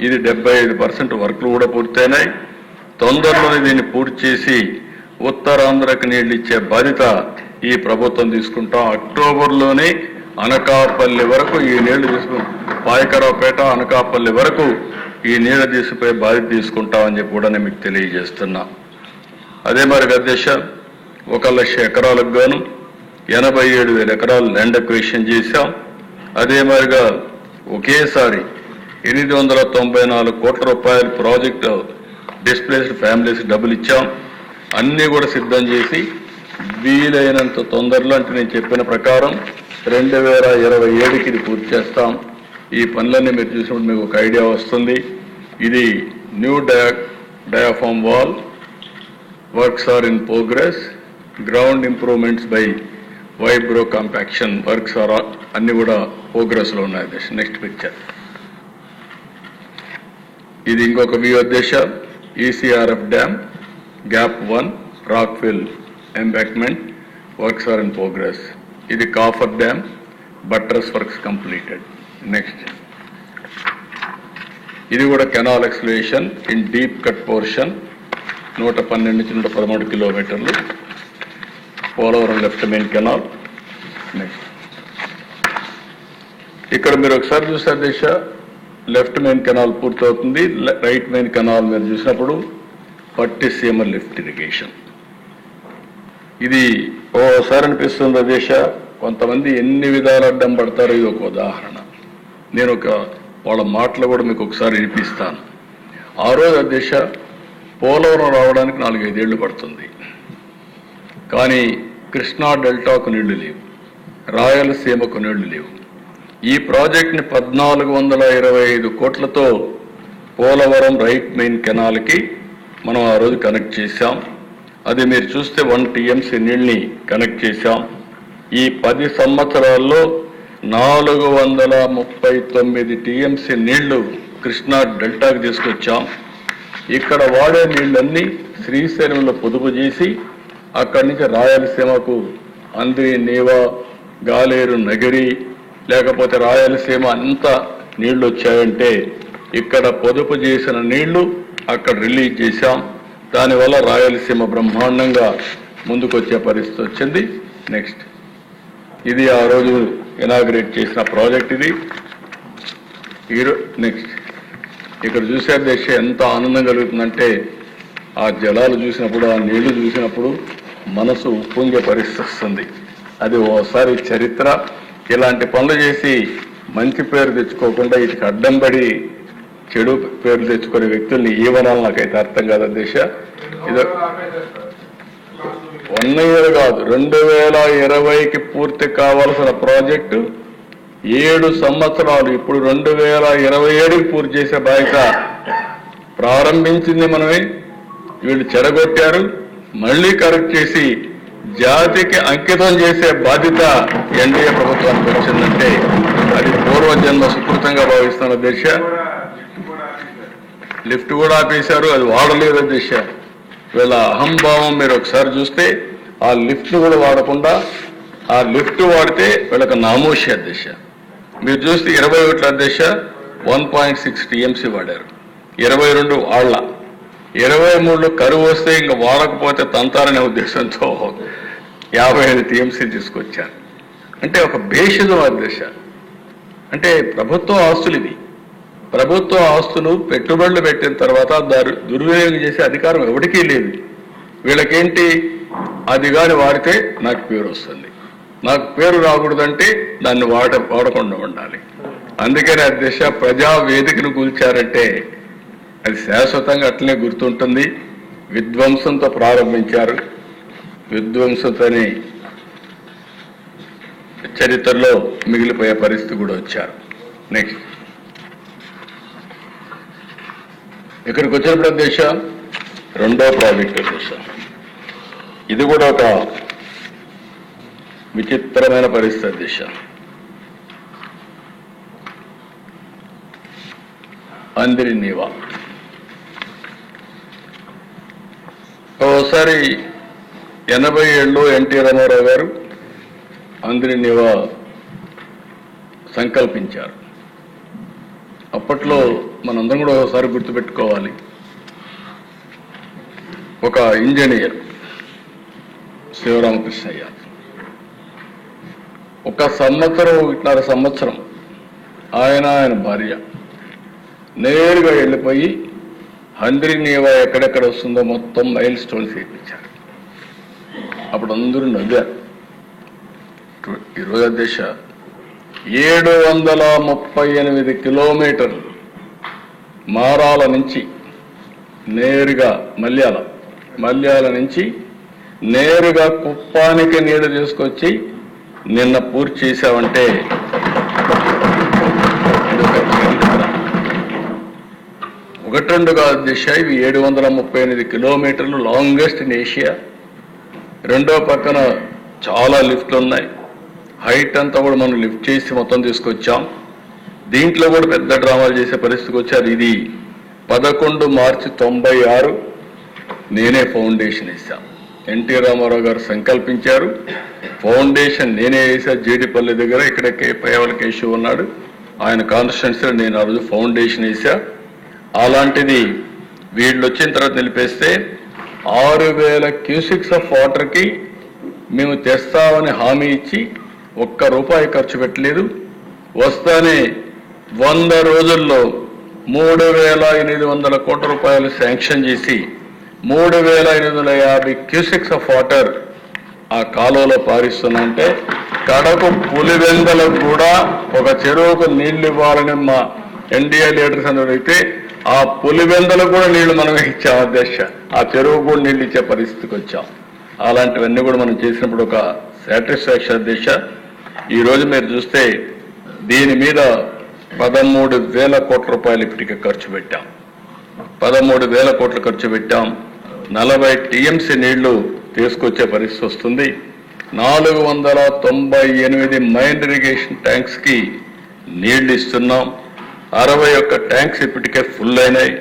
ఇది 75% వర్క్లు కూడా పూర్తయినాయి. తొందరలోనే దీన్ని పూర్తి చేసి ఉత్తరాంధ్రకు నీళ్లు ఇచ్చే బాధ్యత ఈ ప్రభుత్వం తీసుకుంటాం. అక్టోబర్లోనే అనకాపల్లి వరకు ఈ నీళ్లు తీసుకుని పాయకరావుపేట అనకాపల్లి వరకు ఈ నీళ్లు తీసుకుపోయి బాధ్యత తీసుకుంటామని చెప్పి కూడా నేను మీకు తెలియజేస్తున్నా. అదే మరి అధ్యక్ష, 1,00,000 ఎకరాలకు గాను 87,000 ఎకరాలు ల్యాండ్ అక్విజిషన్ చేశాం. అదే మరిగా ఒకేసారి 894 కోట్ల రూపాయల ప్రాజెక్టు డిస్ప్లేస్డ్ ఫ్యామిలీస్ డబ్బులు ఇచ్చాం. అన్నీ కూడా సిద్ధం చేసి వీలైనంత తొందరలో, అంటే నేను చెప్పిన ప్రకారం 2027కి ఇది పూర్తి చేస్తాం. ఈ పనులన్నీ మీరు చూసినప్పుడు మీకు ఒక ఐడియా వస్తుంది. ఇది new diaphragm wall works are in progress, ground improvements by vibro compaction works are అన్ని కూడా ప్రోగ్రెస్లో ఉన్నాయి. నెక్స్ట్ పిక్చర్, ఇది ఇంకొక వ్యూ అధ్యక్ష. ECRF dam gap 1 rockfill embankment works are in progress. ఇది coffer dam buttress works completed. Next, ఇది కూడా canal exploration in deep cut portion 112 నుంచి 113 కిలోమీటర్లు Polavaram left main canal. Next, ఇక్కడ మీరు ఒకసారి చూసారు దిశ, లెఫ్ట్ మెయిన్ కెనాల్ పూర్తవుతుంది. రైట్ మెయిన్ కెనాల్ మీరు చూసినప్పుడు పట్టిసీమ లిఫ్ట్ ఇరిగేషన్. ఇది ఓసారి అనిపిస్తుంది అధ్యక్ష, కొంతమంది ఎన్ని విధాలు అడ్డం పడతారో ఇది ఒక ఉదాహరణ. నేను వాళ్ళ మాటలు కూడా మీకు ఒకసారి వినిపిస్తాను. ఆ రోజు అధ్యక్ష, పోలవరం రావడానికి 4-5 ఏళ్లు పడుతుంది. కానీ కృష్ణా డెల్టాకు నీళ్లు లేవు, రాయలసీమకు నీళ్లు లేవు. ఈ ప్రాజెక్ట్ని 1425 కోట్లతో పోలవరం రైట్ మెయిన్ కెనాల్కి మనం ఆ రోజు కనెక్ట్ చేశాం. అది మీరు చూస్తే 1 TMC నీళ్ళని కనెక్ట్ చేశాం. ఈ 10 సంవత్సరాల్లో 439 TMC నీళ్లు కృష్ణా డెల్టాకు తీసుకొచ్చాం. ఇక్కడ వాడే నీళ్ళన్నీ శ్రీశైలంలో పొదుపు చేసి అక్కడి నుంచి రాయలసీమకు అంద్రి, నీవా, గాలేరు, నగిరి, లేకపోతే రాయలసీమ అంతా నీళ్లు వచ్చాయంటే ఇక్కడ పొదుపు చేసిన నీళ్లు అక్కడ రిలీజ్ చేశాం. దానివల్ల రాయలసీమ బ్రహ్మాండంగా ముందుకొచ్చే పరిస్థితి వచ్చింది. నెక్స్ట్, ఇది ఆ రోజు ఇనాగ్రేట్ చేసిన ప్రాజెక్ట్ ఇది. నెక్స్ట్, ఇక్కడ చూసే దేశ ఎంత ఆనందం కలుగుతుందంటే ఆ జలాలు చూసినప్పుడు, ఆ నీళ్లు చూసినప్పుడు మనసు ఉప్పొంగే పరిస్థితి వస్తుంది. అది ఓసారి చరిత్ర. ఇలాంటి పనులు చేసి మంచి పేరు తెచ్చుకోకుండా వీటికి అడ్డం పడి చెడు పేర్లు తెచ్చుకునే వ్యక్తుల్ని ఏమనాలి నాకైతే అర్థం కాదు అధ్యక్ష. ఇది 1 year కాదు, 2020కి పూర్తి కావాల్సిన ప్రాజెక్టు 7 సంవత్సరాలు, ఇప్పుడు 2027కి పూర్తి చేసే బాధ్యత. ప్రారంభించింది మనమే, వీళ్ళు చెడగొట్టారు, మళ్ళీ కరెక్ట్ చేసి జాతికి అంకితం చేసే బాధ్యత ఎన్డీఏ ప్రభుత్వానికి వచ్చిందంటే అది పూర్వజన్మ సుకృతంగా భావిస్తున్న దిశ. లిఫ్ట్ కూడా ఆపేశారు, అది వాడలేదు దిశ. వీళ్ళ అహంభావం మీరు ఒకసారి చూస్తే ఆ లిఫ్ట్ కూడా వాడకుండా ఆ లిఫ్ట్ వాడితే వీళ్ళకి నామోషి అధ్యక్ష. మీరు చూస్తే 21 అధ్యక్ష 1.6 TMC వాడారు, 22 వాళ్ళ, 23లో కరువు వస్తే ఇంకా వాడకపోతే తంతారనే ఉద్దేశంతో 55 TMC తీసుకొచ్చారు. అంటే ఒక బేషిజం అధ్యక్ష. అంటే ప్రభుత్వ ఆస్తులు ఇది. ప్రభుత్వ ఆస్తులు పెట్టుబడులు పెట్టిన తర్వాత దుర్వినియోగం చేసే అధికారం ఎవరికీ లేదు. వీళ్ళకేంటి అది కానీ వాడితే నాకు పేరు వస్తుంది. నాకు పేరు రాకూడదంటే దాన్ని వాడకుండా ఉండాలి. అందుకని అధ్యక్ష, ప్రజా వేదికను కూల్చారంటే అది శాశ్వతంగా అట్లనే గుర్తుంటుంది. విధ్వంసంతో ప్రారంభించారు, విధ్వంసంతోనే చరిత్రలో మిగిలిపోయే పరిస్థితి కూడా వచ్చారు. నెక్స్ట్ ఇక్కడికి వచ్చినప్పుడు అధ్యక్ష, రెండో ప్రాజెక్ట్ అధ్యక్ష, ఇది కూడా ఒక విచిత్రమైన పరిస్థితి అధ్యక్ష. అందిరి నీవా ఓసారి 87లో ఎన్టీ రామారావు గారు అందిరి నీవా సంకల్పించారు. అప్పట్లో మనందరం కూడా ఒకసారి గుర్తుపెట్టుకోవాలి, ఒక ఇంజనీర్ శివరామకృష్ణయ్య ఒక సంవత్సరం ఆయన భార్య నేరుగా వెళ్ళిపోయి అందిరి నీవా ఎక్కడెక్కడ వస్తుందో మొత్తం మైల్ స్టోన్స్ వేయించారు. అప్పుడు అందరూ నవ్వారు. ఈరోజు అధ్యక్ష 738 కిలోమీటర్లు మారాల నుంచి నేరుగా మల్యాల నుంచి నేరుగా కుప్పానికి నీళ్లు తీసుకొచ్చి నిన్న పూర్తి చేశామంటే ఒకటి రెండుగా దిశ ఇవి 738 కిలోమీటర్లు లాంగెస్ట్ ఇన్ ఏషియా. రెండో పక్కన చాలా లిఫ్ట్లు ఉన్నాయి. హైట్ అంతా కూడా మనం లిఫ్ట్ చేసి మొత్తం తీసుకొచ్చాం. దీంట్లో కూడా పెద్ద డ్రామాలు చేసే పరిస్థితికి వచ్చారు. ఇది 11 మార్చి 96 నేనే ఫౌండేషన్ వేశాను. ఎన్టీ రామారావు గారు సంకల్పించారు, ఫౌండేషన్ నేనే వేసా. జీడిపల్లి దగ్గర ఇక్కడ పేవల కేశవ్ ఉన్నాడు, ఆయన కాన్స్టిట్యున్సీలో నేను ఆ రోజు ఫౌండేషన్ వేసా. అలాంటిది వీళ్ళు వచ్చిన తర్వాత నిలిపేస్తే 6000 క్యూసిక్స్ ఆఫ్ వాటర్కి మేము తెస్తామని హామీ ఇచ్చి ₹1 ఖర్చు పెట్టలేదు. వస్తానే 100 రోజుల్లో 3800 కోట్ల రూపాయలు శాంక్షన్ చేసి 3850 క్యూసిక్స్ ఆఫ్ వాటర్ ఆ కాలువలో పారిస్తుందంటే కడకు పులివెందలకు కూడా ఒక చెరువుకు నీళ్లు ఇవ్వాలని మా ఎన్డీఏ లీడర్స్ అందరైతే ఆ పులివెందలకు కూడా నీళ్లు మనం ఇచ్చాం అధ్యక్ష. ఆ చెరువు కూడా నీళ్లు ఇచ్చే పరిస్థితికి వచ్చాం. అలాంటివన్నీ కూడా మనం చేసినప్పుడు ఒక సాటిస్ఫాక్షన్ అధ్యక్ష. ఈరోజు మీరు చూస్తే దీని మీద 13,000 కోట్ల రూపాయలు ఇప్పటికే ఖర్చు పెట్టాం. 13,000 కోట్లు ఖర్చు పెట్టాం. 40 టీఎంసీ నీళ్లు తీసుకొచ్చే పరిస్థితి వస్తుంది. 498 మైన్ ఇరిగేషన్ ట్యాంక్స్ కి నీళ్లు ఇస్తున్నాం. 61 ట్యాంక్స్ ఇప్పటికే ఫుల్ అయినాయి.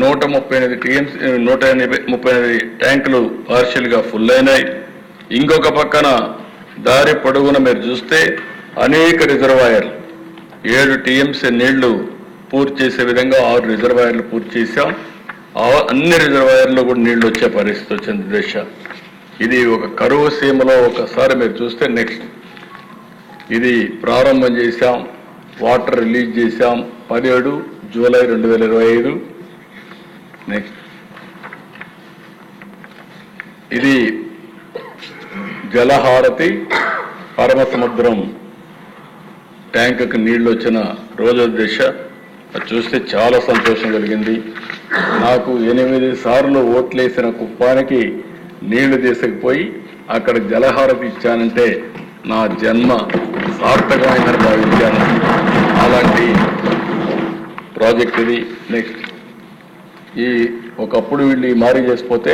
138 టీఎంసీ 138 ట్యాంకులు పార్షియల్ గా ఫుల్ అయినాయి. ఇంకొక పక్కన దారి పొడుగున మీరు చూస్తే అనేక రిజర్వాయర్లు 7 టీఎంసీ నీళ్లు పూర్తి చేసే విధంగా 6 రిజర్వాయర్లు పూర్తి చేశాం. అన్ని రిజర్వాయర్లో కూడా నీళ్లు వచ్చే పరిస్థితి వచ్చింది దేశ. ఇది ఒక కరువు సీమలో ఒకసారి మీరు చూస్తే నెక్స్ట్ ఇది ప్రారంభం చేశాం, వాటర్ రిలీజ్ చేశాం 17 జూలై 2025. నెక్స్ట్ ఇది జలహారతి పరమ సముద్రం ట్యాంకుకి నీళ్లు వచ్చిన రోజు దిశ. అది చూస్తే చాలా సంతోషం కలిగింది. నాకు 8 సార్లు ఓట్లేసిన కుప్పానికి నీళ్లు తీసుకుపోయి అక్కడ జలహారతి ఇచ్చానంటే నా జన్మ సార్థకమైందని భావించాను. అలాంటి ప్రాజెక్ట్ ఇది. నెక్స్ట్ ఈ ఒకప్పుడు వీళ్ళు మారీ చేసిపోతే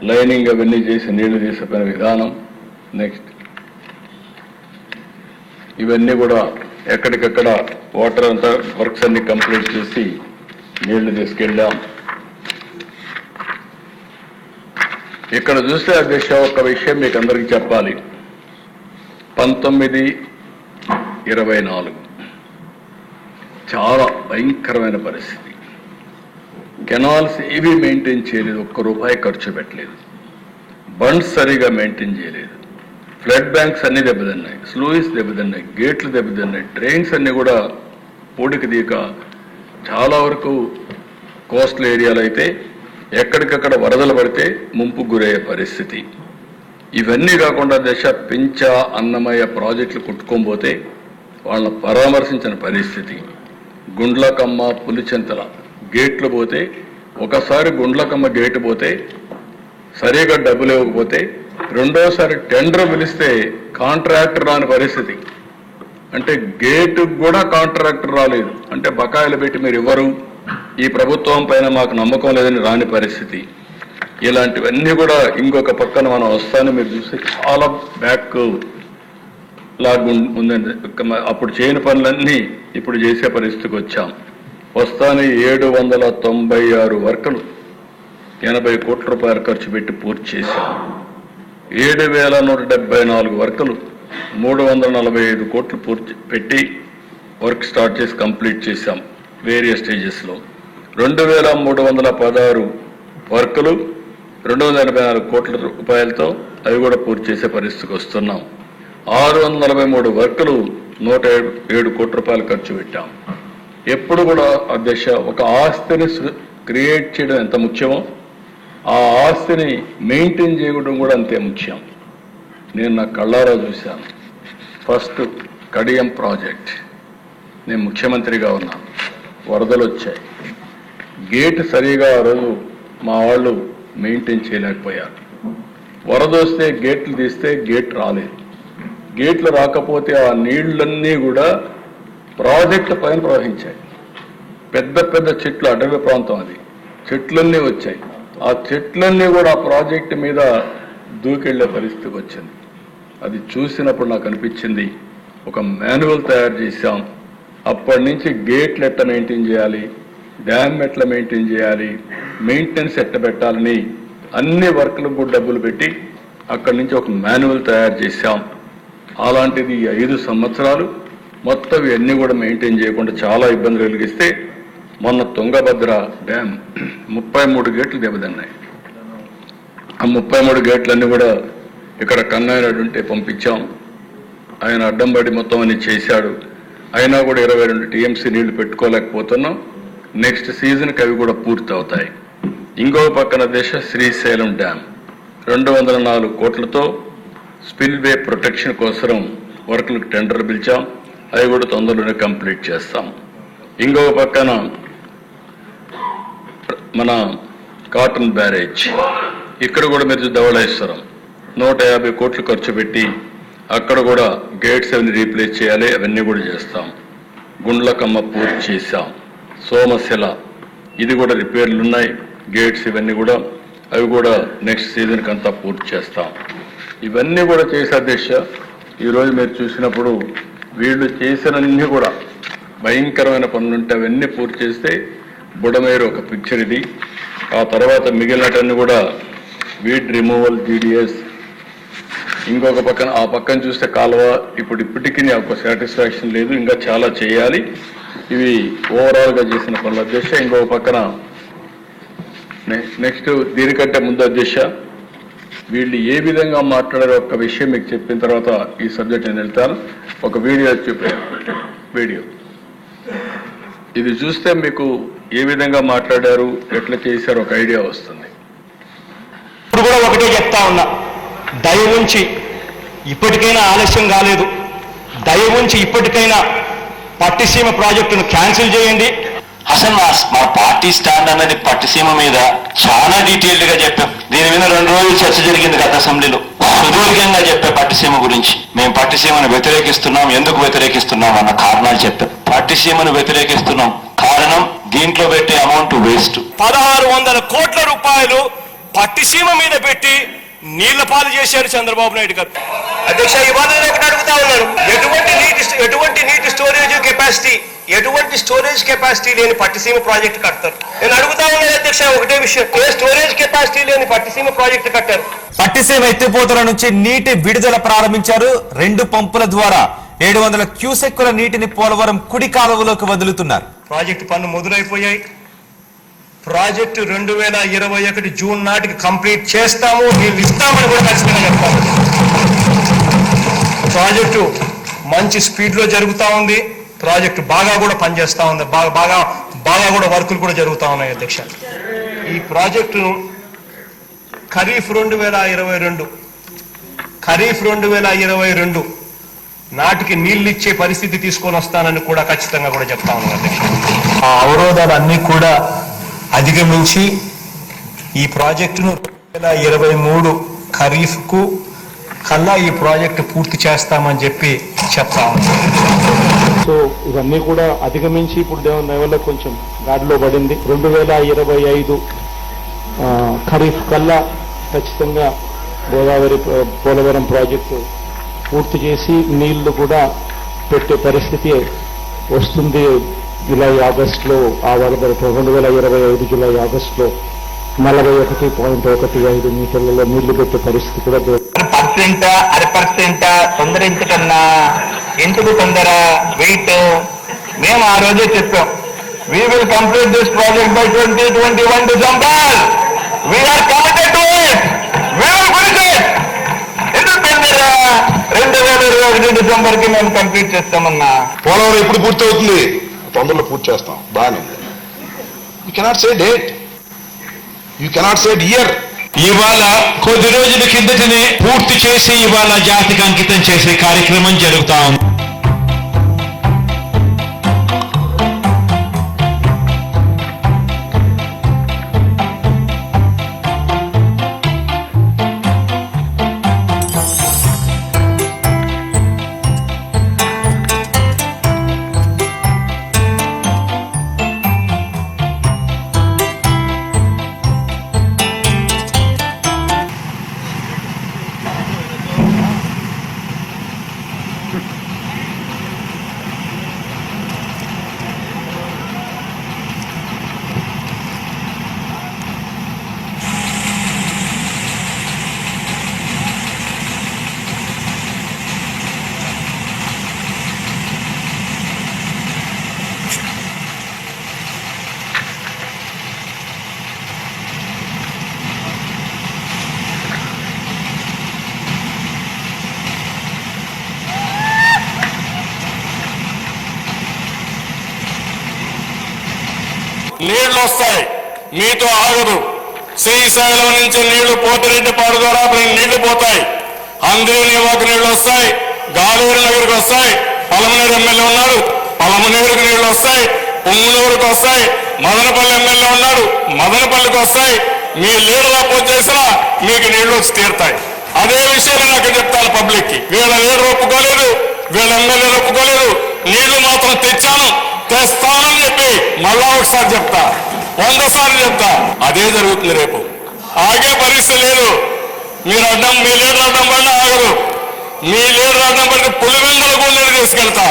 లైనింగ్ అవన్నీ చేసి నీళ్లు తీసుకుపోయిన విధానం. నెక్స్ట్ ఇవన్నీ కూడా ఎక్కడికక్కడ వాటర్ అంతా వర్క్స్ అన్ని కంప్లీట్ చేసి నీళ్లు తీసుకెళ్ళాం. ఇక్కడ చూస్తే అధ్యక్ష ఒక విషయం మీకు అందరికీ చెప్పాలి. 1924 చాలా భయంకరమైన పరిస్థితి. కెనాల్స్ ఏవి మెయింటైన్ చేయలేదు, ₹1 ఖర్చు పెట్టలేదు. బండ్స్ సరిగా మెయింటైన్ చేయలేదు. ఫ్లడ్ బ్యాంక్స్ అన్ని దెబ్బతిన్నాయి, స్లూయిస్ దెబ్బతిన్నాయి, గేట్లు దెబ్బతిన్నాయి, ట్రైన్స్ అన్ని కూడా పూడికి దీక. చాలా వరకు కోస్టల్ ఏరియాలో అయితే ఎక్కడికక్కడ వరదలు పడితే ముంపుకు గురయ్యే పరిస్థితి. ఇవన్నీ కాకుండా దశ పించ అన్నమయ్య ప్రాజెక్టులు కొట్టుకోబోతే వాళ్ళని పరామర్శించిన పరిస్థితి. గుండ్లకమ్మ పులిచెంతల గేట్లు పోతే, ఒకసారి గుండ్లకమ్మ గేటు పోతే సరిగా డబ్బులు ఇవ్వకపోతే రెండోసారి టెండర్ పిలిస్తే కాంట్రాక్టర్ రాని పరిస్థితి. అంటే గేటు కూడా కాంట్రాక్టర్ రాలేదు అంటే బకాయిలు పెట్టి మీరు ఇవ్వరు, ఈ ప్రభుత్వం పైన మాకు నమ్మకం లేదని రాని పరిస్థితి. ఇలాంటివన్నీ కూడా ఇంకొక పక్కన మనం వస్తాను మీరు చూస్తే చాలా బ్యాక్ లాగా ఉందండి. అప్పుడు చేయని పనులన్నీ ఇప్పుడు చేసే పరిస్థితికి వచ్చాం. వస్తాను 796 వర్కులు 80 కోట్ల రూపాయలు ఖర్చు పెట్టి పూర్తి చేశాం. 7174 వర్కులు 345 కోట్లు పూర్తి పెట్టి వర్క్ స్టార్ట్ చేసి కంప్లీట్ చేశాం వేరియస్ స్టేజెస్లో. 2316 వర్కులు 284 కోట్ల రూపాయలతో అవి కూడా పూర్తి చేసే పరిస్థితికి వస్తున్నాం. 643 వర్కులు 107 కోట్ల రూపాయలు ఖర్చు పెట్టాం. ఎప్పుడు కూడా అధ్యక్ష ఒక ఆస్తిని క్రియేట్ చేయడం ఎంత ముఖ్యమో ఆ ఆస్తిని మెయింటైన్ చేయడం కూడా అంతే ముఖ్యం. నేను నా కళ్ళారా చూశాను. ఫస్ట్ కడియం ప్రాజెక్ట్, నేను ముఖ్యమంత్రిగా ఉన్నాను, వరదలు వచ్చాయి, గేట్ సరిగా ఆ రోజు మా వాళ్ళు మెయింటైన్ చేయలేకపోయారు. వరద వస్తే గేట్లు తీస్తే గేట్ రాలేదు. గేట్లు రాకపోతే ఆ నీళ్లన్నీ కూడా ప్రాజెక్టు పైన ప్రవహించాయి. పెద్ద పెద్ద చెట్లు, అడవి ప్రాంతం అది, చెట్లన్నీ వచ్చాయి. ఆ చెట్లన్నీ కూడా ఆ ప్రాజెక్టు మీద దూకెళ్లే పరిస్థితికి వచ్చింది. అది చూసినప్పుడు నాకు అనిపించింది ఒక మాన్యువల్ తయారు చేశాం. అప్పటి నుంచి గేట్లు ఎట్లా మెయింటైన్ చేయాలి, డ్యామ్ ఎట్లా మెయింటైన్ చేయాలి, మెయింటెనెన్స్ ఎట్ట పెట్టాలని అన్ని వర్క్లకు కూడా డబ్బులు పెట్టి అక్కడి నుంచి ఒక మాన్యువల్ తయారు చేశాం. అలాంటిది 5 సంవత్సరాలు మొత్తం ఇవన్నీ కూడా మెయింటైన్ చేయకుండా చాలా ఇబ్బందులు కలిగిస్తే మొన్న తుంగభద్ర డ్యామ్ 33 గేట్లు దెబ్బతిన్నాయి. ఆ 33 గేట్లన్నీ కూడా ఇక్కడ కన్నయ్యనాయుడు ఉంటే పంపించాం. ఆయన అడ్డంబడి మొత్తం అని చేశాడు. అయినా కూడా 22 టీఎంసీ నీళ్లు పెట్టుకోలేకపోతున్నాం. నెక్స్ట్ సీజన్కి అవి కూడా పూర్తి అవుతాయి. ఇంకో పక్కన దేశ శ్రీశైలం డ్యామ్ 204 కోట్లతో స్పిల్వే ప్రొటెక్షన్ కోసం వర్కులకు టెండర్ పిలిచాం. అవి కూడా తొందరలోనే కంప్లీట్ చేస్తాం. ఇంకొక పక్కన మన కాటన్ బ్యారేజ్, ఇక్కడ కూడా మీరు ధవళేశ్వరం 150 కోట్లు ఖర్చు పెట్టి అక్కడ కూడా గేట్స్ అవన్నీ రీప్లేస్ చేయాలి, అవన్నీ కూడా చేస్తాం. గుండ్లకమ్మ పూర్తి చేశాం. సోమశిల ఇది కూడా రిపేర్లు ఉన్నాయి, గేట్స్ ఇవన్నీ కూడా అవి కూడా నెక్స్ట్ సీజన్కి అంతా పూర్తి చేస్తాం. ఇవన్నీ కూడా చేసే దిశ ఈరోజు మీరు చూసినప్పుడు వీళ్ళు చేసినన్ని కూడా భయంకరమైన పనులుంటే అవన్నీ పూర్తి చేస్తే బుడమేరు ఒక పిక్చర్ ఇది. ఆ తర్వాత మిగిలినటన్ని కూడా వీడ్ రిమూవల్, జీడిఎస్, ఇంకొక పక్కన ఆ పక్కన చూస్తే కాలువ ఇప్పటికీ ఒక సాటిస్ఫాక్షన్ లేదు, ఇంకా చాలా చేయాలి. ఇవి ఓవరాల్గా చేసిన పనుల అధ్యక్ష. ఇంకొక పక్కన నెక్స్ట్ దీనికంటే ముందు అధ్యక్ష వీళ్ళు ఏ విధంగా మాట్లాడారో ఒక విషయం మీకు చెప్పిన తర్వాత ఈ సబ్జెక్ట్ నేను వెళ్తాను. ఒక వీడియో చూపాను. వీడియో ఇది చూస్తే మీకు ఏ విధంగా మాట్లాడారు, ఎట్లా చేశారు ఒక ఐడియా వస్తుంది. ఇప్పుడు కూడా ఒకటే చెప్తా ఉన్నా, దయ ఉంచి ఇప్పటికైనా ఆలస్యం కాలేదు, దయ ఉంచి ఇప్పటికైనా పట్టిసీమ ప్రాజెక్టును క్యాన్సిల్ చేయండి. అసలు మా పార్టీ స్టాండ్ అన్నది పట్టిసీమ మీద చాలా డీటెయిల్డ్ గా చెప్పాం. దీని మీద 2 రోజులు చర్చ జరిగింది గత అసెంబ్లీలో. సుదీర్ఘంగా చెప్పే పట్టిసీమ గురించి, మేము పట్టిసీమను వ్యతిరేకిస్తున్నాం, ఎందుకు వ్యతిరేకిస్తున్నాం అన్న కారణాలు చెప్పాం. పట్టిసీమను వ్యతిరేకిస్తున్నాం కారణం దీంట్లో పెట్టే అమౌంట్ వేస్ట్. 1600 కోట్ల రూపాయలు పట్టిసీమ మీద పెట్టి నీళ్ల పాలు చేశారు చంద్రబాబు నాయుడు గారు. అధ్యక్ష, ఇవాళ నేను ఒకటి అడుగుతా ఉన్నాను, ఎటువంటి నీటి స్టోరేజ్ కెపాసిటీ లేని పట్టిసీమ ప్రాజెక్టు కడతారు? నేను అడుగుతా ఉన్నాను అధ్యక్ష ఒకటే విషయం, ఏ స్టోరేజ్ కెపాసిటీ లేని పట్టిసీమ ప్రాజెక్టు కట్టారు? పట్టిసీమ ఎత్తిపోతల నుంచి నీటి విడుదల ప్రారంభించారు. 2 పంపుల ద్వారా 700 క్యూసెక్కుల నీటిని పోలవరం కుడి కాలువలోకి వదులుతున్నారు. ప్రాజెక్టు పనులు మొదలైపోయాయి. ప్రాజెక్టు 2021 జూన్ నాటికి కంప్లీట్ చేస్తాము, నీళ్ళు ఇస్తామని కూడా ఖచ్చితంగా చెప్తాము. ప్రాజెక్టు మంచి స్పీడ్లో జరుగుతూ ఉంది. ప్రాజెక్టు బాగా కూడా పనిచేస్తూ ఉంది, బాగా కూడా వర్కులు కూడా జరుగుతూ ఉన్నాయి అధ్యక్ష. ఈ ప్రాజెక్టును ఖరీఫ్ 2022 ఖరీఫ్ 2022 నాటికి నీళ్లు ఇచ్చే పరిస్థితి తీసుకొని వస్తానని కూడా ఖచ్చితంగా కూడా చెప్తా ఉన్నాను అధ్యక్ష. ఆ అవరోధాలన్నీ కూడా అధిగమించి ఈ ప్రాజెక్టును 2023 ఖరీఫ్ కు కల్లా ఈ ప్రాజెక్టు పూర్తి చేస్తామని చెప్పి చెప్తా ఉన్నాను. సో ఇవన్నీ కూడా అధిగమించి ఇప్పుడు దేవుని వల్ల కొంచెం గాడిలో పడింది. 2025 ఖరీఫ్ కల్లా ఖచ్చితంగా గోదావరి పోలవరం ప్రాజెక్టు పూర్తి చేసి నీళ్లు కూడా పెట్టే పరిస్థితి వస్తుంది. జూలై ఆగస్టులో ఆ వరద 2025 జూలై ఆగస్టులో 41.15 మీటర్లలో నీళ్లు పెట్టే పరిస్థితి కూడా % తొందర ఎందుకన్నా, ఎందుకు తొందర వెయిట్? మేము ఆ రోజే చెప్పాం, we will complete this project by 2021 December. We are committed to it. We will finish it. ఎందుకు తొందర? 2021 డిసెంబర్ కి మేము కంప్లీట్ చేస్తామన్నా. పోలవరం ఎప్పుడు పూర్తి అవుతుంది? తొందరలో పూర్తి చేస్తాం. బాగానే ఉంది. You cannot say date, you cannot say year. ఇవాళ కొద్ది రోజుల కిందటనే పూర్తి చేసి ఇవాళ జాతికి అంకితం చేసే కార్యక్రమం జరుగుతా ఉంది. నీళ్లు వస్తాయి, మీతో ఆగదు. శ్రీశైలం నుంచి నీళ్లు పోతిరెడ్డిపాడు ద్వారా నీళ్లు పోతాయి. అంద్రేనివాకు నీళ్లు వస్తాయి, గాలూరు నగర్కి వస్తాయి. పలమనేరు ఎమ్మెల్యే ఉన్నాడు, పలమనేరుకు నీళ్లు వస్తాయి. పుంగనూరుకు వస్తాయి. మదనపల్లి ఎమ్మెల్యే ఉన్నాడు, మదనపల్లికి వస్తాయి. మీ లీడర్ అపోజ్ చేసినా మీకు నీళ్లు వచ్చి తీరుతాయి. అదే విషయాన్ని నాకు చెప్తాను పబ్లిక్ కి. వీళ్ళ లీడర్ ఒప్పుకోలేదు, వీళ్ళ ఎమ్మెల్యేలు ఒప్పుకోలేదు. నీళ్లు మాత్రం తెచ్చాను, తెస్తానని చెప్పి మళ్ళా ఒకసారి చెప్తా, 100 సార్లు చెప్తా. అదే జరుగుతుంది రేపు. ఆగే పరిస్థితి లేదు. మీరు అడ్డం, మీ లీడర్ అడ్డం పడినా ఆగరు. మీ లీడర్ అడ్డం పడితే పులివెందులకు నీళ్ళు తీసుకెళ్తా,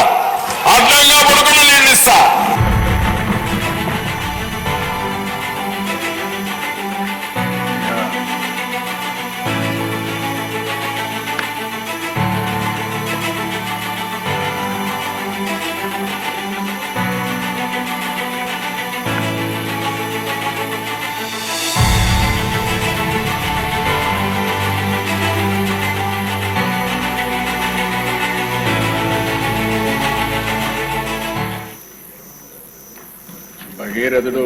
అడ్డంగా పడుకుని నీళ్ళు ఇస్తా. భగీరథుడు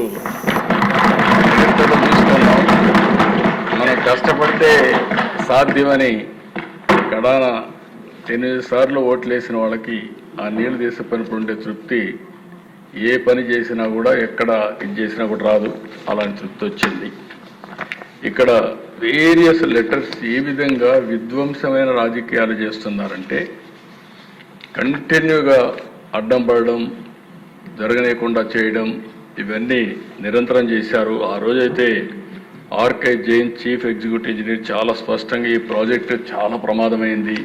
తీసుకున్నాం, మనం కష్టపడితే సాధ్యమని కడాన 8 సార్లు ఓట్లేసిన వాళ్ళకి ఆ నీళ్లు తీసిపోయినప్పుడు ఉండే తృప్తి ఏ పని చేసినా కూడా, ఎక్కడ ఇది చేసినా కూడా రాదు. అలాంటి తృప్తి వచ్చింది. ఇక్కడ వేరియస్ లెటర్స్ ఏ విధంగా విధ్వంసమైన రాజకీయాలు చేస్తున్నారంటే, కంటిన్యూగా అడ్డం పడడం, జరగనీయకుండా చేయడం, ఇవన్నీ నిరంతరం చేశారు. ఆ రోజైతే RK Jain chief executive engineer చాలా స్పష్టంగా ఈ ప్రాజెక్టు చాలా ప్రమాదమైంది,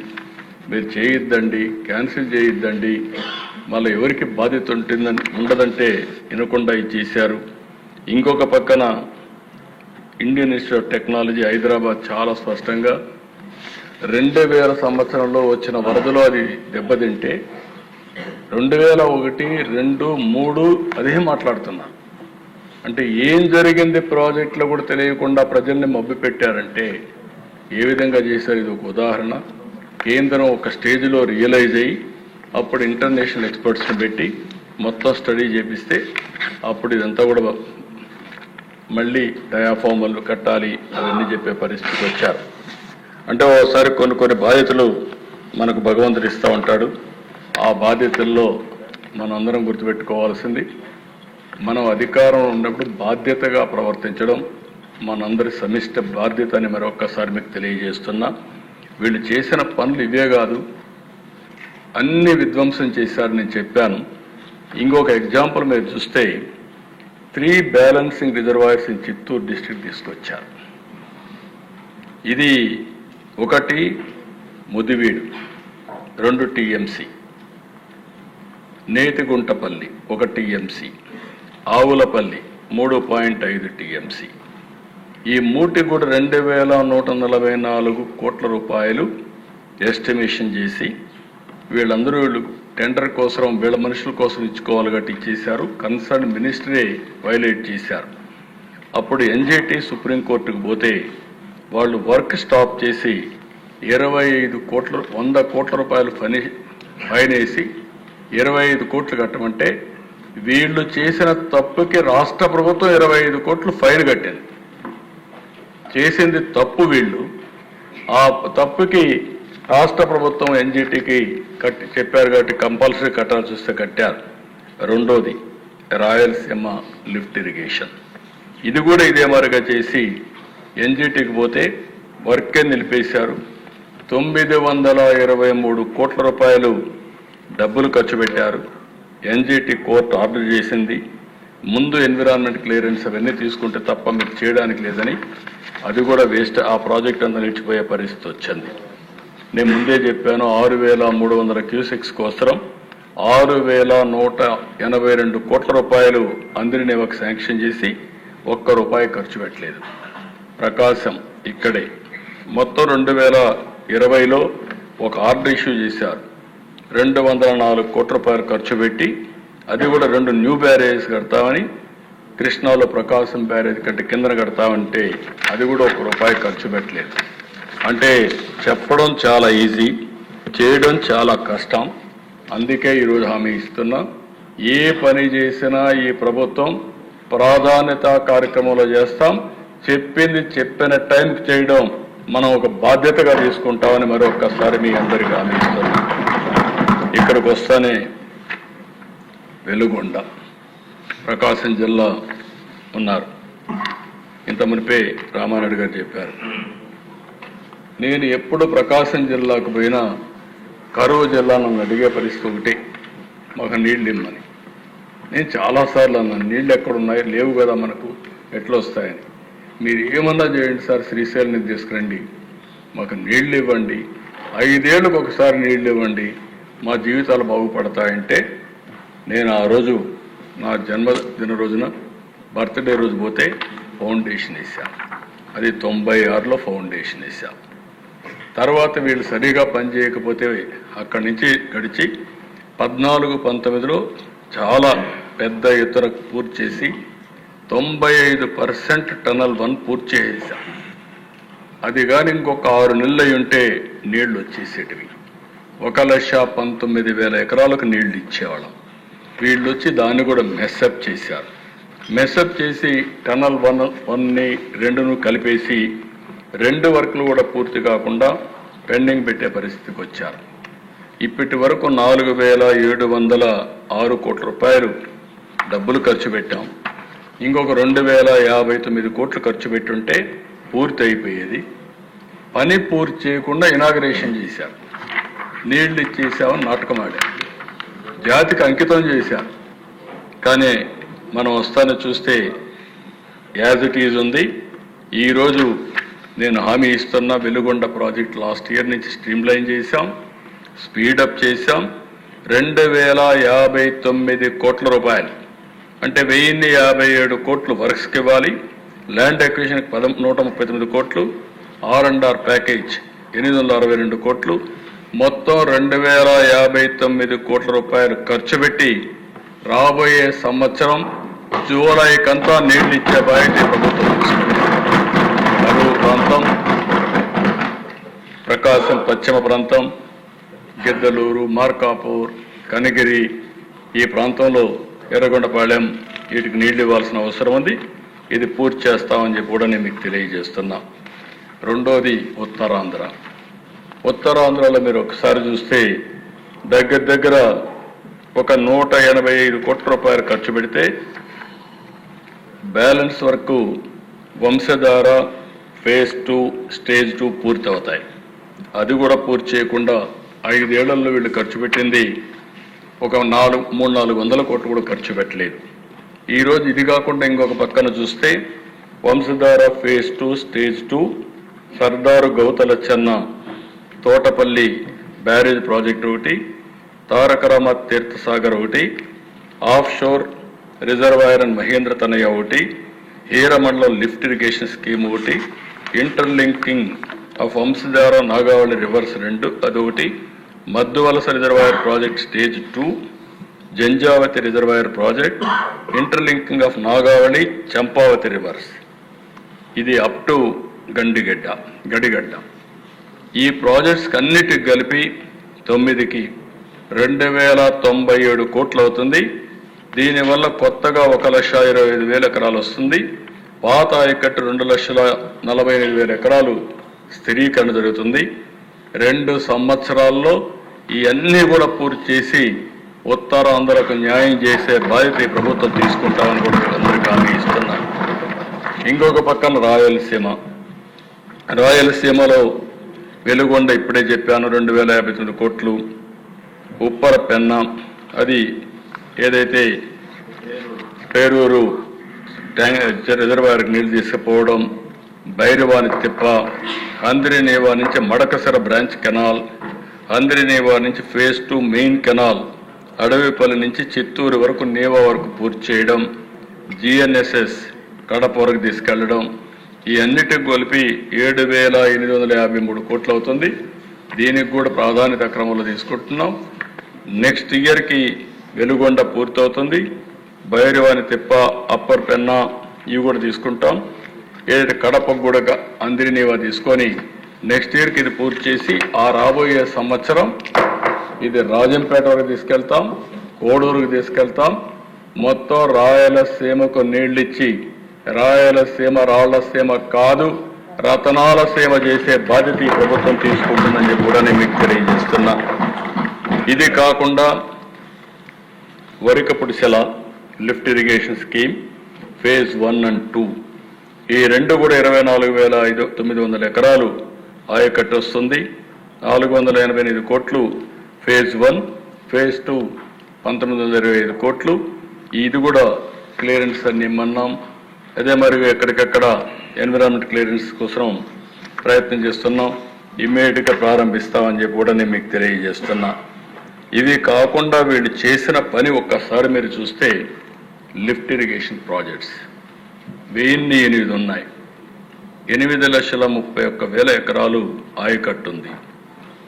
మీరు చేయొద్దండి, క్యాన్సిల్ చేయొద్దండి, మళ్ళీ ఎవరికి బాధ్యత ఉండదంటే వినకుండా ఇది చేశారు. ఇంకొక పక్కన Indian institute of technology Hyderabad చాలా స్పష్టంగా 2000 సంవత్సరంలో వచ్చిన వరదలో అది దెబ్బతింటే 2001, 2, 3 అదే మాట్లాడుతున్నా. అంటే ఏం జరిగింది ప్రాజెక్టులో కూడా తెలియకుండా ప్రజల్ని మభ్య పెట్టారంటే ఏ విధంగా చేశారు? ఇది ఒక ఉదాహరణ. కేంద్రం ఒక స్టేజ్లో రియలైజ్ అయ్యి అప్పుడు ఇంటర్నేషనల్ ఎక్స్పర్ట్స్ని పెట్టి మొత్తం స్టడీ చేపిస్తే అప్పుడు ఇదంతా కూడా మళ్ళీ డయాఫార్మల్ కట్టాలి అవన్నీ చెప్పే పరిస్థితికి వచ్చారు. అంటే ఓసారి కొన్ని బాధ్యతలు మనకు భగవంతుడు ఇస్తూ ఉంటాడు. ఆ బాధ్యతల్లో మనందరం గుర్తుపెట్టుకోవాల్సింది, మనం అధికారం ఉన్నప్పుడు బాధ్యతగా ప్రవర్తించడం మనందరి సమిష్ట బాధ్యత అని మరొక్కసారి మీకు తెలియజేస్తున్నా. వీళ్ళు చేసిన పనులు ఇవే కాదు, అన్ని విధ్వంసం చేశారు నేను చెప్పాను. ఇంకొక ఎగ్జాంపుల్ మీరు చూస్తే 3 balancing reservoirs in Chittoor district తీసుకొచ్చారు. ఇది 1 Mudiveedu 2 TMC, నేతిగుంటపల్లి 1 TMC, Avulapalli 3.5 TMC. ఈ మూటి కూడా 2144 కోట్ల రూపాయలు ఎస్టిమేషన్ చేసి వీళ్ళు టెండర్ కోసం వీళ్ళ మనుషుల కోసం ఇచ్చుకోవాలి గట్టి ఇచ్చేశారు. కన్సర్న్ మినిస్టరే వైలేట్ చేశారు. అప్పుడు ఎన్జిటి సుప్రీంకోర్టుకు పోతే వాళ్ళు వర్క్ స్టాప్ చేసి 100 కోట్ల రూపాయలు ఫైన్ వేసి 25 కోట్లు కట్టమంటే వీళ్ళు చేసిన తప్పుకి రాష్ట్ర ప్రభుత్వం 25 కోట్లు ఫైన్ కట్టింది. చేసింది తప్పు వీళ్ళు, ఆ తప్పుకి రాష్ట్ర ప్రభుత్వం ఎన్జిటికి చెప్పారు కాబట్టి కంపల్సరీ కట్టాల్సి వస్తే కట్టారు. రెండోది రాయలసీమ లిఫ్ట్ ఇరిగేషన్, ఇది కూడా ఇదే మరిగా చేసి ఎన్జిటికి పోతే వర్కే నిలిపేశారు. 923 కోట్ల రూపాయలు డబ్బులు ఖర్చు పెట్టారు. ఎన్జిటి కోర్టు ఆర్డర్ చేసింది, ముందు ఎన్విరాన్మెంట్ క్లియరెన్స్ అవన్నీ తీసుకుంటే తప్ప మీకు చేయడానికి లేదని, అది కూడా వేస్ట్, ఆ ప్రాజెక్ట్ అంతా నిలిచిపోయే పరిస్థితి వచ్చింది. నేను ముందే చెప్పాను, 6300 క్యూసెక్స్ కోసం 6182 కోట్ల రూపాయలు అందరినేవకు శాంక్షన్ చేసి ₹1 ఖర్చు పెట్టలేదు. ప్రకాశం ఇక్కడే మొత్తం 2020లో ఒక ఆర్డర్ ఇష్యూ చేశారు, 204 కోట్ల రూపాయలు ఖర్చు పెట్టి అది కూడా 2 న్యూ బ్యారేజ్ కడతామని, కృష్ణాలో ప్రకాశం బ్యారేజ్ కంటే కిందన కడతామంటే అది కూడా ₹1 ఖర్చు పెట్టలేదు. అంటే చెప్పడం చాలా ఈజీ, చేయడం చాలా కష్టం. అందుకే ఈరోజు హామీ ఇస్తున్నా, ఏ పని చేసినా ఈ ప్రభుత్వం ప్రాధాన్యత కార్యక్రమంలో చేస్తాం. చెప్పింది చెప్పిన టైంకి చేయడం మనం ఒక బాధ్యతగా తీసుకుంటామని మరొకసారి మీ అందరికీ హామీ ఇస్తున్నాం. ఇక్కడికి వస్తానే వెలుగొండ ప్రకాశం జిల్లా ఉన్నారు, ఇంత మునిపే రామారెడ్డి గారు చెప్పారు. నేను ఎప్పుడు ప్రకాశం జిల్లాకు పోయినా కరువు జిల్లా నన్ను అడిగే పరిస్థితి ఒకటి, మాకు నీళ్ళు ఇమ్మని. నేను చాలాసార్లు అన్నాను, నీళ్ళు ఎక్కడున్నాయి, లేవు కదా మనకు, ఎట్లా వస్తాయని. మీరు ఏమన్నా చేయండి సార్, శ్రీశైలం తీసుకురండి, మాకు నీళ్ళు ఇవ్వండి, 5 ఏళ్ళకు ఒకసారి నీళ్ళు ఇవ్వండి, మా జీవితాలు బాగుపడతాయంటే నేను ఆ రోజు నా జన్మదిన రోజున బర్త్డే రోజు పోతే ఫౌండేషన్ వేశాను. అది 96లో ఫౌండేషన్ వేశాను. తర్వాత వీళ్ళు సరిగా పనిచేయకపోతే అక్కడి నుంచి గడిచి 14-19లో చాలా పెద్ద ఎత్తున పూర్తి చేసి 95% టనల్ 1 పూర్తి చేశాం. అది కానీ ఇంకొక 6 నెలలు అయి ఉంటే నీళ్లు వచ్చేసేటివి. 1,19,000 ఎకరాలకు నీళ్లు ఇచ్చేవాళ్ళం. వీళ్ళు వచ్చి దాన్ని కూడా మెస్అప్ చేశారు. మెస్అప్ చేసి టనల్ 1ని 2ను కలిపేసి 2 వర్క్లు కూడా పూర్తి కాకుండా పెండింగ్ పెట్టే పరిస్థితికి వచ్చారు. ఇప్పటి వరకు 4,706 కోట్ల రూపాయలు డబ్బులు ఖర్చు పెట్టాం. ఇంకొక 2,059 కోట్లు ఖర్చు పెట్టుంటే పూర్తి అయిపోయేది. పని పూర్తి చేయకుండా ఇనాగరేషన్ చేశారు, నీళ్లు ఇచ్చేసామని నాటకం ఆడారు, జాతికి అంకితం చేశారు. కానీ మనం వస్తాను చూస్తే యాజ్ ఇట్ ఈజ్ ఉంది. ఈరోజు నేను హామీ ఇస్తున్న వెలుగొండ ప్రాజెక్ట్ లాస్ట్ ఇయర్ నుంచి స్ట్రీమ్లైన్ చేశాం, స్పీడప్ చేశాం. 2,059 కోట్ల రూపాయలు అంటే 1,057 కోట్లు వర్క్స్కి ఇవ్వాలి. ల్యాండ్ అక్విజిషన్కి 139 కోట్లు, R&R ప్యాకేజ్ 862 కోట్లు, మొత్తం 2,059 కోట్ల రూపాయలు ఖర్చు పెట్టి రాబోయే సంవత్సరం జూలైకంతా నీళ్లు ఇచ్చే బాధ్యత ప్రభుత్వం తీసుకుంది. కరువు ప్రాంతం, ప్రకాశం పశ్చిమ ప్రాంతం, గిద్దలూరు, మార్కాపూర్, కనిగిరి, ఈ ప్రాంతంలో ఎర్రగొండపాళెం వీటికి నీళ్లు ఇవ్వాల్సిన అవసరం ఉంది. ఇది పూర్తి చేస్తామని చెప్పి కూడా నేను మీకు తెలియజేస్తున్నా. రెండోది ఉత్తరాంధ్ర. ఉత్తరాంధ్రలో మీరు ఒకసారి చూస్తే దగ్గర ఒక 185 కోట్ల రూపాయలు ఖర్చు పెడితే బ్యాలెన్స్ వరకు వంశధార ఫేజ్ 2 స్టేజ్ 2 పూర్తి అవుతాయి. అది కూడా పూర్తి చేయకుండా 5 ఏళ్లలో వీళ్ళు ఖర్చు పెట్టింది ఒక 300-400 కోట్లు కూడా ఖర్చు పెట్టలేదు. ఈరోజు ఇది కాకుండా ఇంకొక పక్కన చూస్తే Vamsadhara phase 2 stage 2, Sardar Gouthu Latchanna Thotapalli barrage project ఒకటి, తారక రామ తీర్థసాగర్ ఒకటి, off shore reservoir and Mahendra Tanaya ఒకటి, హీరమండలం లిఫ్ట్ ఇరిగేషన్ స్కీమ్ ఒకటి, interlinking of Vamsadhara Nagavali rivers 2 అదొకటి, Madduvalasa reservoir project stage 2, Janjavathi reservoir project, interlinking of Nagavali Champavathi rivers, ఇది అప్ టు గడిగడ్డ. ఈ ప్రాజెక్ట్స్ అన్నిటికి కలిపి 9కి 2097 కోట్లు అవుతుంది. దీనివల్ల కొత్తగా 1,25,000 ఎకరాలు వస్తుంది. పాత ఆయకట్టు 2,48,000 ఎకరాలు స్థిరీకరణ జరుగుతుంది. 2 సంవత్సరాల్లో ఇవన్నీ కూడా పూర్తి చేసి ఉత్తరాంధ్రకు న్యాయం చేసే బాధ్యత ఈ ప్రభుత్వం తీసుకుంటామని కూడా అందరికీ హామీ ఇస్తున్నారు. ఇంకొక పక్కన రాయలసీమలో వెలుగొండ ఇప్పుడే చెప్పాను 2,059 కోట్లు, ఉప్పర పెన్న అది ఏదైతే పేరూరు రిజర్వాయర్కి నీళ్లు తీసుకుపోవడం, భైరవాని తిప్ప, హంద్రినేవా నుంచి మడకసర బ్రాంచ్ కెనాల్, హంద్రినేవా నుంచి ఫేజ్ 2 మెయిన్ కెనాల్, అడవిపల్లి నుంచి చిత్తూరు వరకు నేవా వరకు పూర్తి చేయడం, జిఎన్ఎస్ఎస్ కడప వరకు తీసుకెళ్లడం, ఈ అన్నిటికి కలిపి 7,853 కోట్లు అవుతుంది. దీనికి కూడా ప్రాధాన్యత క్రమంలో తీసుకుంటున్నాం. నెక్స్ట్ ఇయర్కి వెలుగొండ పూర్తవుతుంది. భైరవాని తిప్ప, అప్పర్ పెన్న ఇవి కూడా తీసుకుంటాం. ఏదైతే కడపకు కూడా అందిరినేవా తీసుకొని నెక్స్ట్ ఇయర్కి ఇది పూర్తి చేసి ఆ రాబోయే సంవత్సరం ఇది రాజంపేట వరకు తీసుకెళ్తాం, కోడూరుకు తీసుకెళ్తాం. మొత్తం రాయలసీమకు నీళ్ళిచ్చి రాయలసీమ రాళ్లసీమ కాదు రతనాల సీమ చేసే బాధ్యత ఈ ప్రభుత్వం తీసుకుంటుందని కూడా నేను మీకు తెలియజేస్తున్నా. ఇది కాకుండా Varikapudisela lift irrigation scheme phase 1 and 2 ఈ 2 కూడా 24,900 ఎకరాలు ఆయకట్టు వస్తుంది. 488 కోట్లు ఫేజ్ 1, ఫేజ్ 2 1925 కోట్లు. ఇది కూడా క్లియరెన్స్ అన్ని ఇమ్మన్నాం. అదే మరి ఎక్కడికక్కడ ఎన్విరాన్మెంట్ క్లియరెన్స్ కోసం ప్రయత్నం చేస్తున్నాం. ఇమ్మీడియట్గా ప్రారంభిస్తామని చెప్పి కూడా నేను మీకు తెలియజేస్తున్నా. ఇవి కాకుండా వీళ్ళు చేసిన పని ఒక్కసారి మీరు చూస్తే లిఫ్ట్ ఇరిగేషన్ ప్రాజెక్ట్స్ 1008 ఉన్నాయి. 8,31,000 ఎకరాలు ఆయకట్టు ఉంది.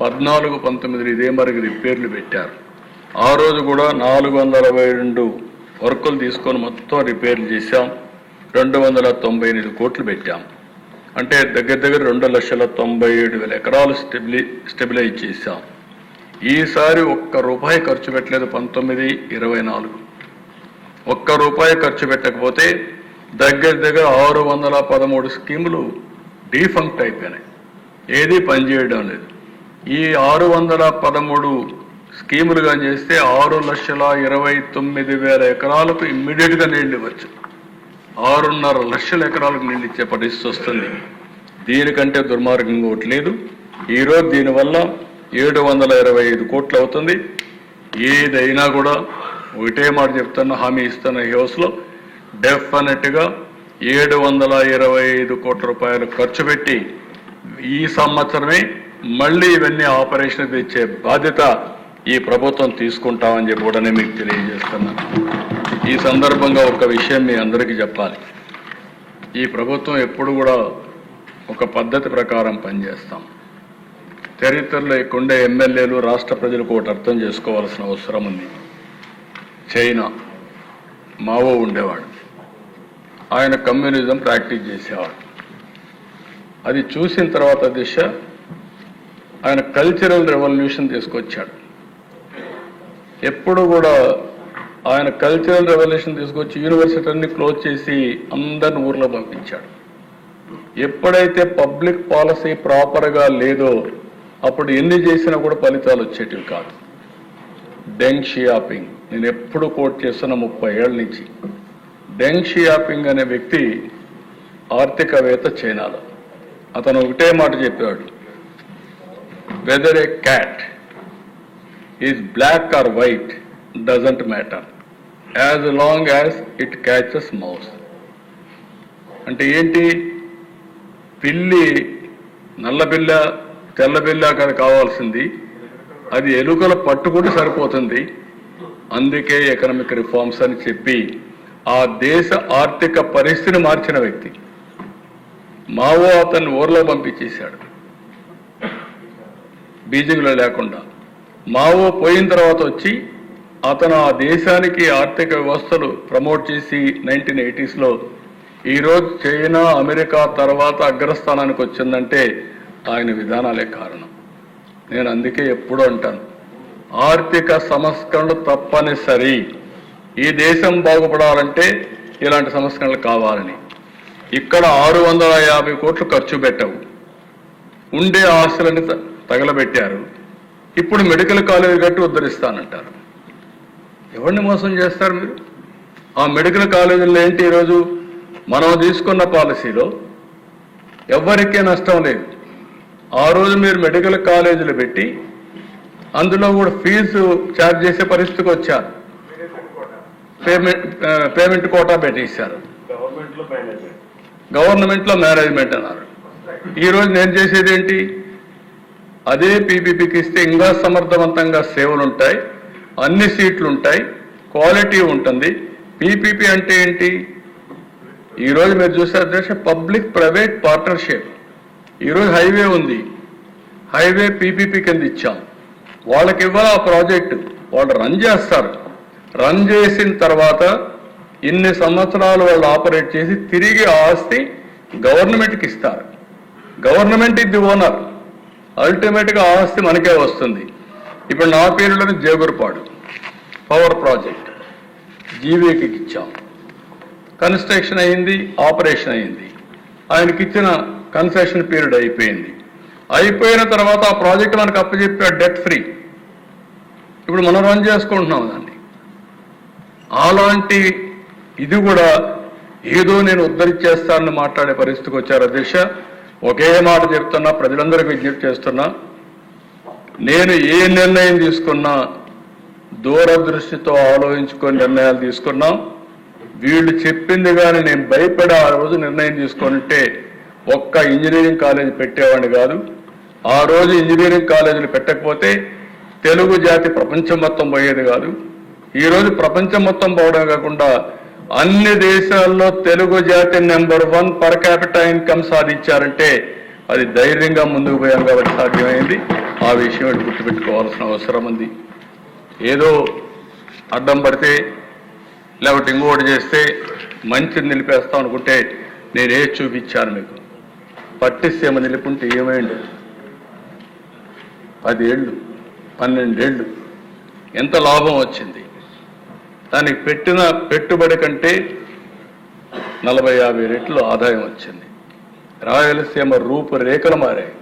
14-19 ఇదే మరికి రిపేర్లు పెట్టారు. ఆ రోజు కూడా 462 వర్కులు తీసుకొని మొత్తం రిపేర్లు చేశాం. 298 కోట్లు పెట్టాం. అంటే దగ్గర 2,97,000 ఎకరాలు స్టెబిలైజ్ చేశాం. ఈసారి ₹1 ఖర్చు పెట్టలేదు. 19-24 ₹1 ఖర్చు పెట్టకపోతే దగ్గర 613 స్కీములు డీఫంక్ట్ అయిపోయినాయి. ఏది పనిచేయడం లేదు. ఈ 613 స్కీములుగా చేస్తే 6,29,000 ఎకరాలకు ఇమ్మీడియట్గా నీళ్లు ఇవ్వచ్చు. 6.5 లక్షల ఎకరాలకు నీళ్ళు ఇచ్చే పరిస్థితి వస్తుంది. దీనికంటే దుర్మార్గంగా ఒకటి లేదు. ఈరోజు దీనివల్ల 725 కోట్లు అవుతుంది. ఏదైనా కూడా ఒకటే మాట చెప్తున్నా, హామీ ఇస్తున్న ఈ హౌస్లో డెఫినెట్గా 725 కోట్ల రూపాయలు ఖర్చు పెట్టి ఈ సంవత్సరమే మళ్ళీ ఇవన్నీ ఆపరేషన్ తెచ్చే బాధ్యత ఈ ప్రభుత్వం తీసుకుంటామని చెప్పి కూడా నేను మీకు తెలియజేస్తున్నా. ఈ సందర్భంగా ఒక విషయం మీ అందరికీ చెప్పాలి. ఈ ప్రభుత్వం ఎప్పుడు కూడా ఒక పద్ధతి ప్రకారం పనిచేస్తాం. చరిత్రలో ఇక్కడుండే ఎమ్మెల్యేలు రాష్ట్ర ప్రజలకు ఒకటి అర్థం చేసుకోవాల్సిన అవసరం ఉంది. చైనా మావో ఉండేవాడు, ఆయన కమ్యూనిజం ప్రాక్టీస్ చేసేవాడు. అది చూసిన తర్వాత దిశ ఆయన కల్చరల్ రెవల్యూషన్ తీసుకొచ్చాడు. ఎప్పుడు కూడా ఆయన కల్చరల్ రెవల్యూషన్ తీసుకొచ్చి యూనివర్సిటీని క్లోజ్ చేసి అందరిని ఊర్లో పంపించాడు. ఎప్పుడైతే పబ్లిక్ పాలసీ ప్రాపర్గా లేదో అప్పుడు ఎన్ని చేసినా కూడా ఫలితాలు వచ్చేటివి కాదు. డెంగ్ షియాపింగ్ నేను ఎప్పుడు కోట్ చేస్తున్న 30 ఏళ్ల నుంచి. డెంగ్ షియాపింగ్ అనే వ్యక్తి ఆర్థికవేత్త చైనాలో. అతను ఒకటే మాట చెప్పాడు, whether a cat is black or white doesn't matter as long as it catches mouse. అంటే ఏంటి, పిల్లి నల్ల బిల్ల తెల్ల బిల్ల కాదు కావాల్సింది, అది ఎలుకల పట్టుకుంటే సరిపోతుంది. అందుకే ఎకనామిక్ రిఫార్మ్స్ అని చెప్పి ఆ దేశ ఆర్థిక పరిస్థితిని మార్చిన వ్యక్తి. మావో అతన్ని ఊర్లో పంపించేశాడు బీజింగ్లో లేకుండా. మావో పోయిన తర్వాత వచ్చి అతను ఆ దేశానికి ఆర్థిక వ్యవస్థలు ప్రమోట్ చేసి 1980s ఈరోజు చైనా అమెరికా తర్వాత అగ్రస్థానానికి వచ్చిందంటే ఆయన విధానాలే కారణం. నేను అందుకే ఎప్పుడూ అంటాను, ఆర్థిక సంస్కరణలు తప్పనిసరి. ఈ దేశం బాగుపడాలంటే ఇలాంటి సంస్కరణలు కావాలని. ఇక్కడ 650 కోట్లు ఖర్చు పెట్టావు, ఉండే ఆస్తులని తగలబెట్టారు. ఇప్పుడు మెడికల్ కాలేజీ కట్టి ఉద్ధరిస్తానంటారు. ఎవరిని మోసం చేస్తారు మీరు? ఆ మెడికల్ కాలేజీల్లో ఏంటి, ఈరోజు మనం తీసుకున్న పాలసీలో ఎవరికీ నష్టం లేదు. ఆ రోజు మీరు మెడికల్ కాలేజీలు పెట్టి అందులో కూడా ఫీజు ఛార్జ్ చేసే పరిస్థితికి వచ్చారు. పేమెంట్ కోటా పెట్టేశారు. గవర్నమెంట్లో మేనేజ్మెంట్ అన్నారు. ఈరోజు నేను చేసేది ఏంటి, అదే పీపీపీకి ఇస్తే ఇంకా సమర్థవంతంగా సేవలు ఉంటాయి, అన్ని సీట్లు ఉంటాయి, క్వాలిటీ ఉంటుంది. పీపీపీ అంటే ఏంటి, ఈరోజు మీరు చూసే అధ్యక్ష పబ్లిక్ ప్రైవేట్ పార్ట్నర్షిప్. ఈరోజు హైవే ఉంది, హైవే పీపీపీ కింద ఇచ్చాం. వాళ్ళకి ఇవ్వాలి ఆ ప్రాజెక్టు, వాళ్ళు రన్ చేస్తారు. రన్ చేసిన తర్వాత ఇన్ని సంవత్సరాలు వాళ్ళు ఆపరేట్ చేసి తిరిగి ఆస్తి గవర్నమెంట్కి ఇస్తారు. గవర్నమెంట్ ఇది ఓనర్, అల్టిమేట్గా ఆస్తి మనకే వస్తుంది. ఇప్పుడు నా పేరులోని జేగురుపాడు పవర్ ప్రాజెక్ట్ జీవీకి ఇచ్చాం. కన్స్ట్రక్షన్ అయింది, ఆపరేషన్ అయింది. ఆయనకి ఇచ్చిన కన్సెషన్ పీరియడ్ అయిపోయింది. అయిపోయిన తర్వాత ఆ ప్రాజెక్ట్ మనకు అప్పచెప్పాడు డెట్ ఫ్రీ. ఇప్పుడు మనం రన్ చేసుకుంటున్నాం దాన్ని. అలాంటి ఇది కూడా ఏదో నేను ఉద్ధరించేస్తానని మాట్లాడే పరిస్థితికి వచ్చారు అధ్యక్ష. ఒకే మాట చెప్తున్నా, ప్రజలందరికీ విజ్ఞప్తి చేస్తున్నా, నేను ఏ నిర్ణయం తీసుకున్నా దూరదృష్టితో ఆలోచించుకొని నిర్ణయాలు తీసుకున్నాం. వీళ్ళు చెప్పింది కానీ నేను భయపడి ఆ రోజు నిర్ణయం తీసుకుంటే ఒక్క ఇంజనీరింగ్ కాలేజీ పెట్టేవాడిని కాదు. ఆ రోజు ఇంజనీరింగ్ కాలేజీలు పెట్టకపోతే తెలుగు జాతి ప్రపంచం మొత్తం పోయేది కాదు. ఈరోజు ప్రపంచం మొత్తం పోవడం కాకుండా అన్ని దేశాల్లో తెలుగు జాతి నెంబర్ 1 పర్ క్యాపిటల్ ఇన్కమ్ సాధించారంటే అది ధైర్యంగా ముందుకు పోయాం కాబట్టి సాధ్యమైంది. ఆ విషయం గుర్తుపెట్టుకోవాల్సిన అవసరం ఉంది. ఏదో అడ్డం పడితే లేకపోతే ఇంకోటి చేస్తే మంచిని నిలిపేస్తాం అనుకుంటే నేనే చూపించాను మీకు. పట్టిసీమ నిలుపుంటే ఏమైంది, 10 ఏళ్ళు 12 ఏళ్ళు ఎంత లాభం వచ్చింది. దానికి పెట్టిన పెట్టుబడి కంటే 40-50 రెట్లు ఆదాయం వచ్చింది. రాయలసీమ రూపురేఖలు మారాయి.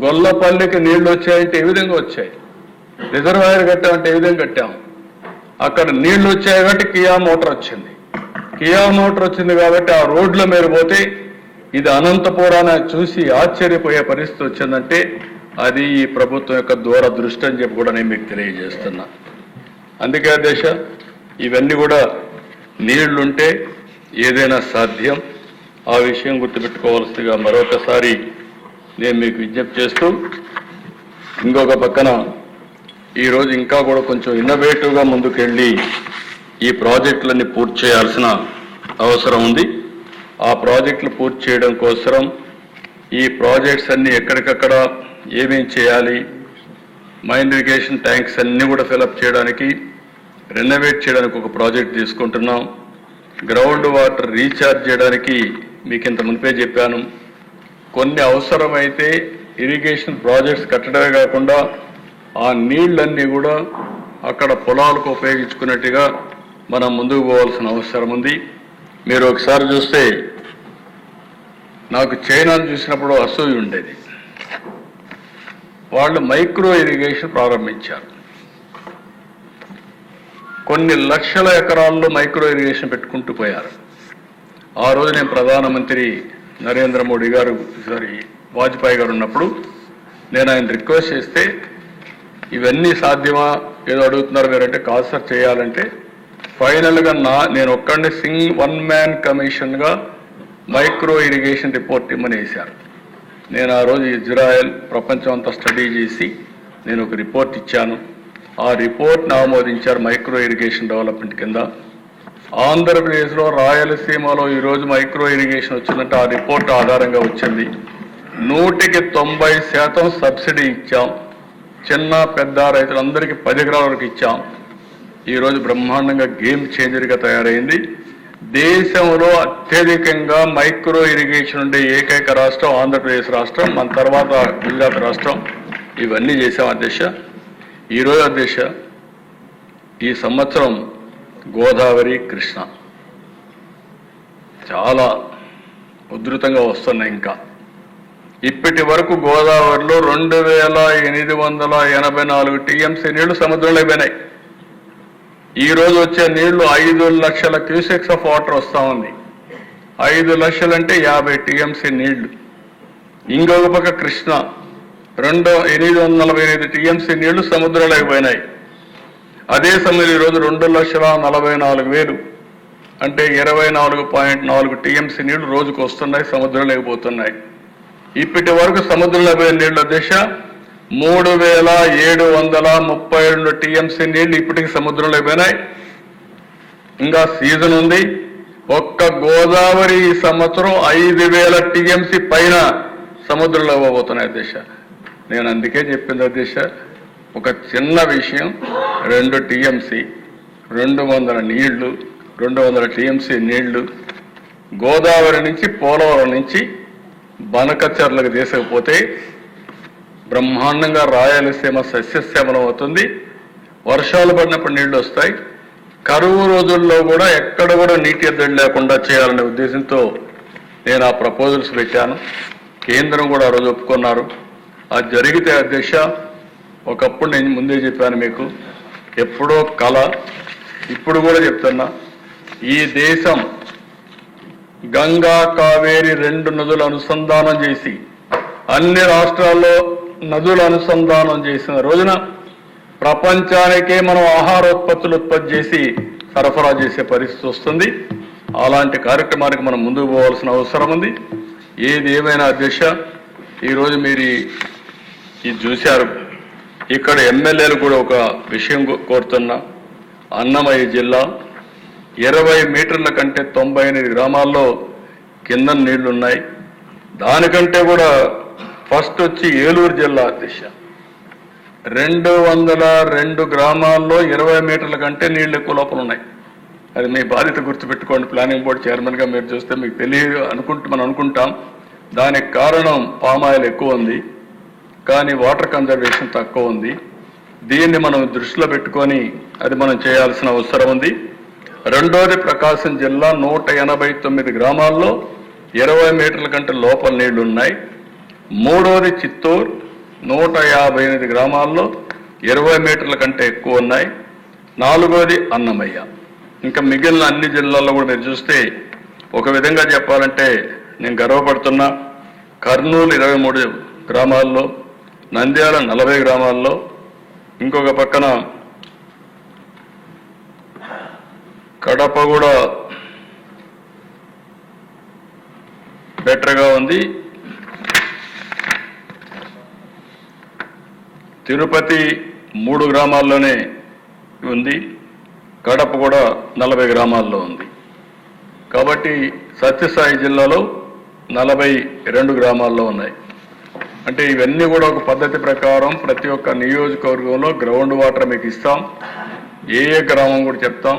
గొల్లపల్లికి నీళ్లు వచ్చాయంటే ఏ విధంగా వచ్చాయి, రిజర్వాయర్ కట్టామంటే ఏ విధంగా కట్టాము. అక్కడ నీళ్లు వచ్చాయి కాబట్టి కియా మోటార్ వచ్చింది. కియా మోటార్ వచ్చింది కాబట్టి ఆ రోడ్ల మీద పోతే ఇది అనంతపురాన్ని చూసి ఆశ్చర్యపోయే పరిస్థితి వచ్చిందంటే అది ఈ ప్రభుత్వం యొక్క దూరదృష్టి అని చెప్పి కూడా నేను మీకు తెలియజేస్తున్నా. అందుకే దేశ ఇవన్నీ కూడా నీళ్లుంటే ఏదైనా సాధ్యం. ఆ విషయం గుర్తుపెట్టుకోవాల్సిందిగా మరొకసారి నేను మీకు విజ్ఞప్తి చేస్తూ, ఇంకొక పక్కన ఈరోజు ఇంకా కూడా కొంచెం ఇన్నోవేటివ్గా ముందుకెళ్ళి ఈ ప్రాజెక్టులన్నీ పూర్తి చేయాల్సిన అవసరం ఉంది. ఆ ప్రాజెక్టులు పూర్తి చేయడం కోసం ఈ ప్రాజెక్ట్స్ అన్నీ ఎక్కడికక్కడ ఏమేం చేయాలి, మైన్ ఇరిగేషన్ ట్యాంక్స్ అన్నీ కూడా ఫిలప్ చేయడానికి, రెనోవేట్ చేయడానికి ఒక ప్రాజెక్ట్ తీసుకుంటున్నాం. గ్రౌండ్ వాటర్ రీఛార్జ్ చేయడానికి మీకు ఇంత మునిపే చెప్పాను. కొన్ని అవసరమైతే ఇరిగేషన్ ప్రాజెక్ట్స్ కట్టడమే కాకుండా ఆ నీళ్లన్నీ కూడా అక్కడ పొలాలకు ఉపయోగించుకున్నట్టుగా మనం ముందుకు పోవాల్సిన అవసరం ఉంది. మీరు ఒకసారి చూస్తే నాకు చైనాను చూసినప్పుడు అసూయ ఉండేది. వాళ్ళు మైక్రో ఇరిగేషన్ ప్రారంభించారు. కొన్ని లక్షల ఎకరాల్లో మైక్రో ఇరిగేషన్ పెట్టుకుంటూ పోయారు. ఆ రోజు నేను ప్రధానమంత్రి నరేంద్ర మోడీ గారు వాజ్పేయి గారు ఉన్నప్పుడు నేను ఆయన రిక్వెస్ట్ చేస్తే ఇవన్నీ సాధ్యమా ఏదో అడుగుతున్నారు మీరంటే కాదు సార్ చేయాలంటే ఫైనల్గా నేను ఒక్కడిని వన్ మ్యాన్ కమిషన్గా మైక్రో ఇరిగేషన్ రిపోర్ట్ ఇమ్మని వేశారు. నేను ఆ రోజు ఇజ్రాయెల్ ప్రపంచం అంతా స్టడీ చేసి నేను ఒక రిపోర్ట్ ఇచ్చాను. ఆ రిపోర్ట్ని ఆమోదించారు మైక్రో ఇరిగేషన్ డెవలప్మెంట్ కింద. ఆంధ్రప్రదేశ్లో రాయలసీమలో ఈరోజు మైక్రో ఇరిగేషన్ వచ్చిందంటే ఆ రిపోర్ట్ ఆధారంగా వచ్చింది. 100% సబ్సిడీ ఇచ్చాం. చిన్న పెద్ద రైతులందరికీ 10 ఎకరాల వరకు ఇచ్చాం. ఈరోజు బ్రహ్మాండంగా గేమ్ చేంజర్గా తయారైంది. దేశంలో అత్యధికంగా మైక్రో ఇరిగేషన్ ఉండే ఏకైక రాష్ట్రం ఆంధ్రప్రదేశ్ రాష్ట్రం, మన తర్వాత గుజరాత్ రాష్ట్రం. ఇవన్నీ చేశాం అధ్యక్ష. ఈరోజు అధ్యక్ష ఈ సంవత్సరం గోదావరి కృష్ణ చాలా ఉధృతంగా వస్తున్నాయి. ఇంకా ఇప్పటి వరకు గోదావరిలో 2884 టీఎంసీ నీళ్లు సముద్రంలో అయిపోయినాయి. ఈ రోజు వచ్చే నీళ్లు 5 లక్షల క్యూసెక్స్ ఆఫ్ వాటర్ వస్తా ఉంది. 5 లక్షలంటే 50 టీఎంసీ నీళ్లు. ఇంకొక పక్క కృష్ణ 845 టీఎంసీ నీళ్లు సముద్రంలో అయిపోయినాయి. అదే సమయంలో ఈరోజు 2,44,000 అంటే 24.4 టీఎంసీ నీళ్లు రోజుకు వస్తున్నాయి, సముద్రంలో అయిపోతున్నాయి. ఇప్పటి వరకు సముద్రంలో అయిపోయిన నీళ్ల దిశ 3,732 టీఎంసీ నీళ్లు ఇప్పటికి సముద్రంలో అయిపోయినాయి. ఇంకా సీజన్ ఉంది. ఒక్క గోదావరి ఈ సంవత్సరం 5,000 టీఎంసీ పైన సముద్రంలో ఇవ్వబోతున్నాయి అధ్యక్ష. నేను అందుకే చెప్పింది అధ్యక్ష, ఒక చిన్న విషయం 2 టీఎంసీ 200 నీళ్లు 200 టీఎంసీ నీళ్లు గోదావరి నుంచి పోలవరం నుంచి బనకచర్లకు తీసుకపోతే బ్రహ్మాండంగా రాయలసీమ సస్యశ్యామలం అవుతుంది. వర్షాలు పడినప్పుడు నీళ్లు వస్తాయి. కరువు రోజుల్లో కూడా ఎక్కడ కూడా నీటి ఎద్దడి లేకుండా చేయాలనే ఉద్దేశంతో నేను ఆ ప్రపోజల్స్ పెట్టాను. కేంద్రం కూడా ఆ రోజు ఒప్పుకున్నారు. అది జరిగితే అధ్యక్ష, ఒకప్పుడు నేను ముందే చెప్పాను మీకు, ఎప్పుడో కళ, ఇప్పుడు కూడా చెప్తున్నా, ఈ దేశం గంగా కావేరి 2 నదులు అనుసంధానం చేసి అన్ని రాష్ట్రాల్లో నదుల అనుసంధానం చేసిన రోజున ప్రపంచానికే మనం ఆహారోత్పత్తులు ఉత్పత్తి చేసి సరఫరా చేసే పరిస్థితి వస్తుంది. అలాంటి కార్యక్రమానికి మనం ముందుకు పోవాల్సిన అవసరం ఉంది. ఏది ఏమైనా అధ్యక్ష, ఈరోజు మీరు ఇది చూశారు. ఇక్కడ ఎమ్మెల్యేలు కూడా ఒక విషయం కోరుతున్నా. అన్నమయ్య జిల్లా 20 మీటర్ల కంటే 98 గ్రామాల్లో కింద నీళ్లున్నాయి. దానికంటే కూడా ఫస్ట్ వచ్చి ఏలూరు జిల్లా అధ్యక్ష 202 గ్రామాల్లో 20 మీటర్ల కంటే నీళ్లు ఎక్కువ లోపల ఉన్నాయి. అది మీ బాధ్యత గుర్తుపెట్టుకోండి. ప్లానింగ్ బోర్డు చైర్మన్గా మీరు చూస్తే మీకు తెలియదు మనం అనుకుంటాం. దానికి కారణం పామాయిల్ ఎక్కువ ఉంది, కానీ వాటర్ కన్జర్వేషన్ తక్కువ ఉంది. దీన్ని మనం దృష్టిలో పెట్టుకొని అది మనం చేయాల్సిన అవసరం ఉంది. రెండోది ప్రకాశం జిల్లా 189 గ్రామాల్లో 20 మీటర్ల కంటే లోపల నీళ్లు ఉన్నాయి. మూడోది చిత్తూరు 158 గ్రామాల్లో 20 మీటర్ల కంటే ఎక్కువ ఉన్నాయి. నాలుగోది అన్నమయ్య. ఇంకా మిగిలిన అన్ని జిల్లాల్లో కూడా మీరు చూస్తే ఒక విధంగా చెప్పాలంటే నేను గర్వపడుతున్నా. కర్నూలు 23 గ్రామాల్లో, నంద్యాల 40 గ్రామాల్లో, ఇంకొక పక్కన కడప కూడా బెటర్గా ఉంది. తిరుపతి 3 గ్రామాల్లోనే ఉంది. కడప కూడా 40 గ్రామాల్లో ఉంది. కాబట్టి సత్యసాయి జిల్లాలో 42 గ్రామాల్లో ఉన్నాయి. అంటే ఇవన్నీ కూడా ఒక పద్ధతి ప్రకారం ప్రతి ఒక్క నియోజకవర్గంలో గ్రౌండ్ వాటర్ మీకు ఇస్తాం. ఏ గ్రామం కూడా చెప్తాం.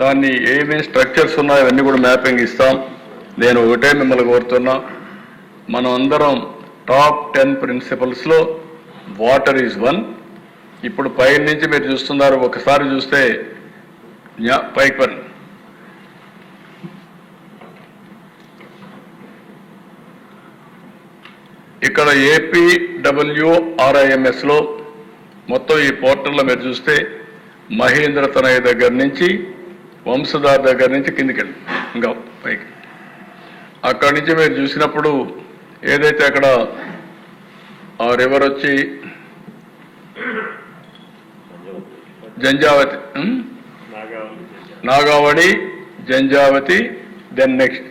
దాన్ని ఏమేమి స్ట్రక్చర్స్ ఉన్నాయో అవన్నీ కూడా మ్యాపింగ్ ఇస్తాం. నేను ఒకటే మిమ్మల్ని కోరుతున్నా, మనం అందరం టాప్ 10 ప్రిన్సిపల్స్లో వాటర్ ఈజ్ 1. ఇప్పుడు పై నుంచి మీరు చూస్తున్నారు. ఒకసారి చూస్తే పైకి ఇక్కడ APWRIMSలో మొత్తం ఈ పోర్టల్లో మీరు చూస్తే మహేంద్ర తనయ దగ్గర నుంచి వంశధార్ దగ్గర నుంచి కిందికి వెళ్ళి ఇంకా పైకి అక్కడి నుంచి మీరు చూసినప్పుడు ఏదైతే అక్కడ ఆ రివర్ వచ్చి జంజావతి నాగావళి జంజావతి దెన్ నెక్స్ట్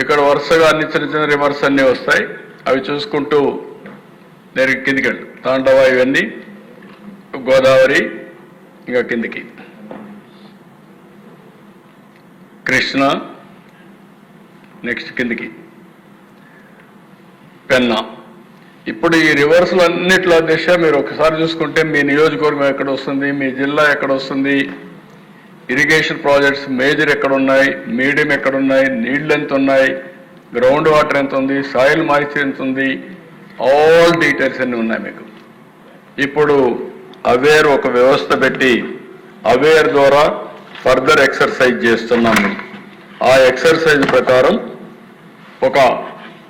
ఇక్కడ వరుసగా అన్ని చిన్న చిన్న రివర్స్ అన్నీ వస్తాయి. అవి చూసుకుంటూ నేను కిందికి వెళ్ళి తాండవ ఇవన్నీ గోదావరి ఇంకా కిందికి కృష్ణ నెక్స్ట్ కిందికి పెన్నా. ఇప్పుడు ఈ రివర్సల్ అన్నిట్లో దిశ మీరు ఒకసారి చూసుకుంటే మీ నియోజకవర్గం ఎక్కడ వస్తుంది, మీ జిల్లా ఎక్కడ వస్తుంది, ఇరిగేషన్ ప్రాజెక్ట్స్ మేజర్ ఎక్కడ ఉన్నాయి, మీడియం ఎక్కడ ఉన్నాయి, నీళ్లు ఎంత ఉన్నాయి, గ్రౌండ్ వాటర్ ఎంత ఉంది, సాయిల్ మాయిశ్చర్ ఎంత ఉంది, ఆల్ డీటెయిల్స్ అన్నీ ఉన్నాయి మీకు. ఇప్పుడు అవేర్ ఒక వ్యవస్థ పెట్టి అవేర్ ద్వారా ఫర్దర్ ఎక్సర్సైజ్ చేస్తున్నాం. ఆ ఎక్సర్సైజ్ ప్రకారం ఒక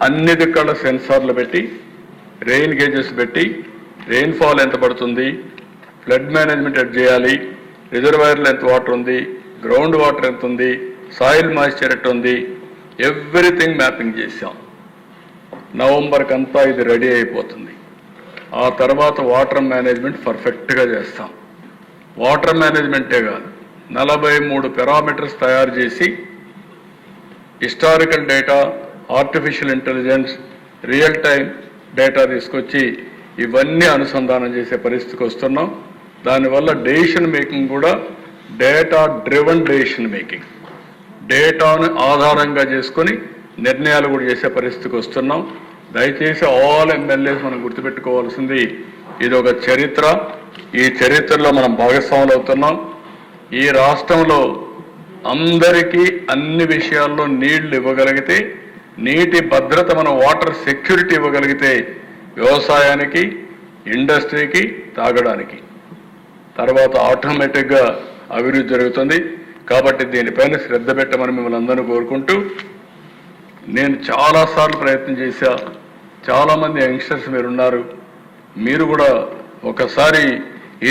అన్ని దిక్కల సెన్సార్లు పెట్టి రెయిన్ గేజెస్ పెట్టి రెయిన్ఫాల్ ఎంత పడుతుంది, ఫ్లడ్ మేనేజ్మెంట్ ఎట్ చేయాలి, రిజర్వాయర్లో ఎంత వాటర్ ఉంది, గ్రౌండ్ వాటర్ ఎంత ఉంది, సాయిల్ మాయిశ్చర్ ఎట్ ఉంది, ఎవ్రీథింగ్ మ్యాపింగ్ చేశాం. నవంబర్కి అంతా ఇది రెడీ అయిపోతుంది. ఆ తర్వాత వాటర్ మేనేజ్మెంట్ పర్ఫెక్ట్గా చేస్తాం. వాటర్ మేనేజ్మెంటే కాదు 43 పారామీటర్స్ తయారు చేసి historical data, artificial intelligence, real time data తీసుకొచ్చి ఇవన్నీ అనుసంధానం చేసే పరిస్థితికి వస్తున్నాం. దానివల్ల డెసిషన్ మేకింగ్ కూడా డేటా డ్రివన్ డెసిషన్ మేకింగ్, డేటాను ఆధారంగా చేసుకొని నిర్ణయాలు కూడా చేసే పరిస్థితికి వస్తున్నాం. దయచేసి ఆల్ ఎమ్మెల్యేస్ మనం గుర్తుపెట్టుకోవాల్సింది ఇది ఒక చరిత్ర. ఈ చరిత్రలో మనం భాగస్వాములు అవుతున్నాం. ఈ రాష్ట్రంలో అందరికీ అన్ని విషయాల్లో నీళ్లు ఇవ్వగలిగితే, నీటి భద్రత, మనం వాటర్ సెక్యూరిటీ ఇవ్వగలిగితే వ్యవసాయానికి, ఇండస్ట్రీకి, తాగడానికి, తర్వాత ఆటోమేటిక్గా అభివృద్ధి జరుగుతుంది. కాబట్టి దీనిపైన శ్రద్ధ పెట్టమని మిమ్మల్ని అందరూ కోరుకుంటూ, నేను చాలాసార్లు ప్రయత్నం చేశా. చాలామంది యంగ్స్టర్స్ మీరున్నారు, మీరు కూడా ఒకసారి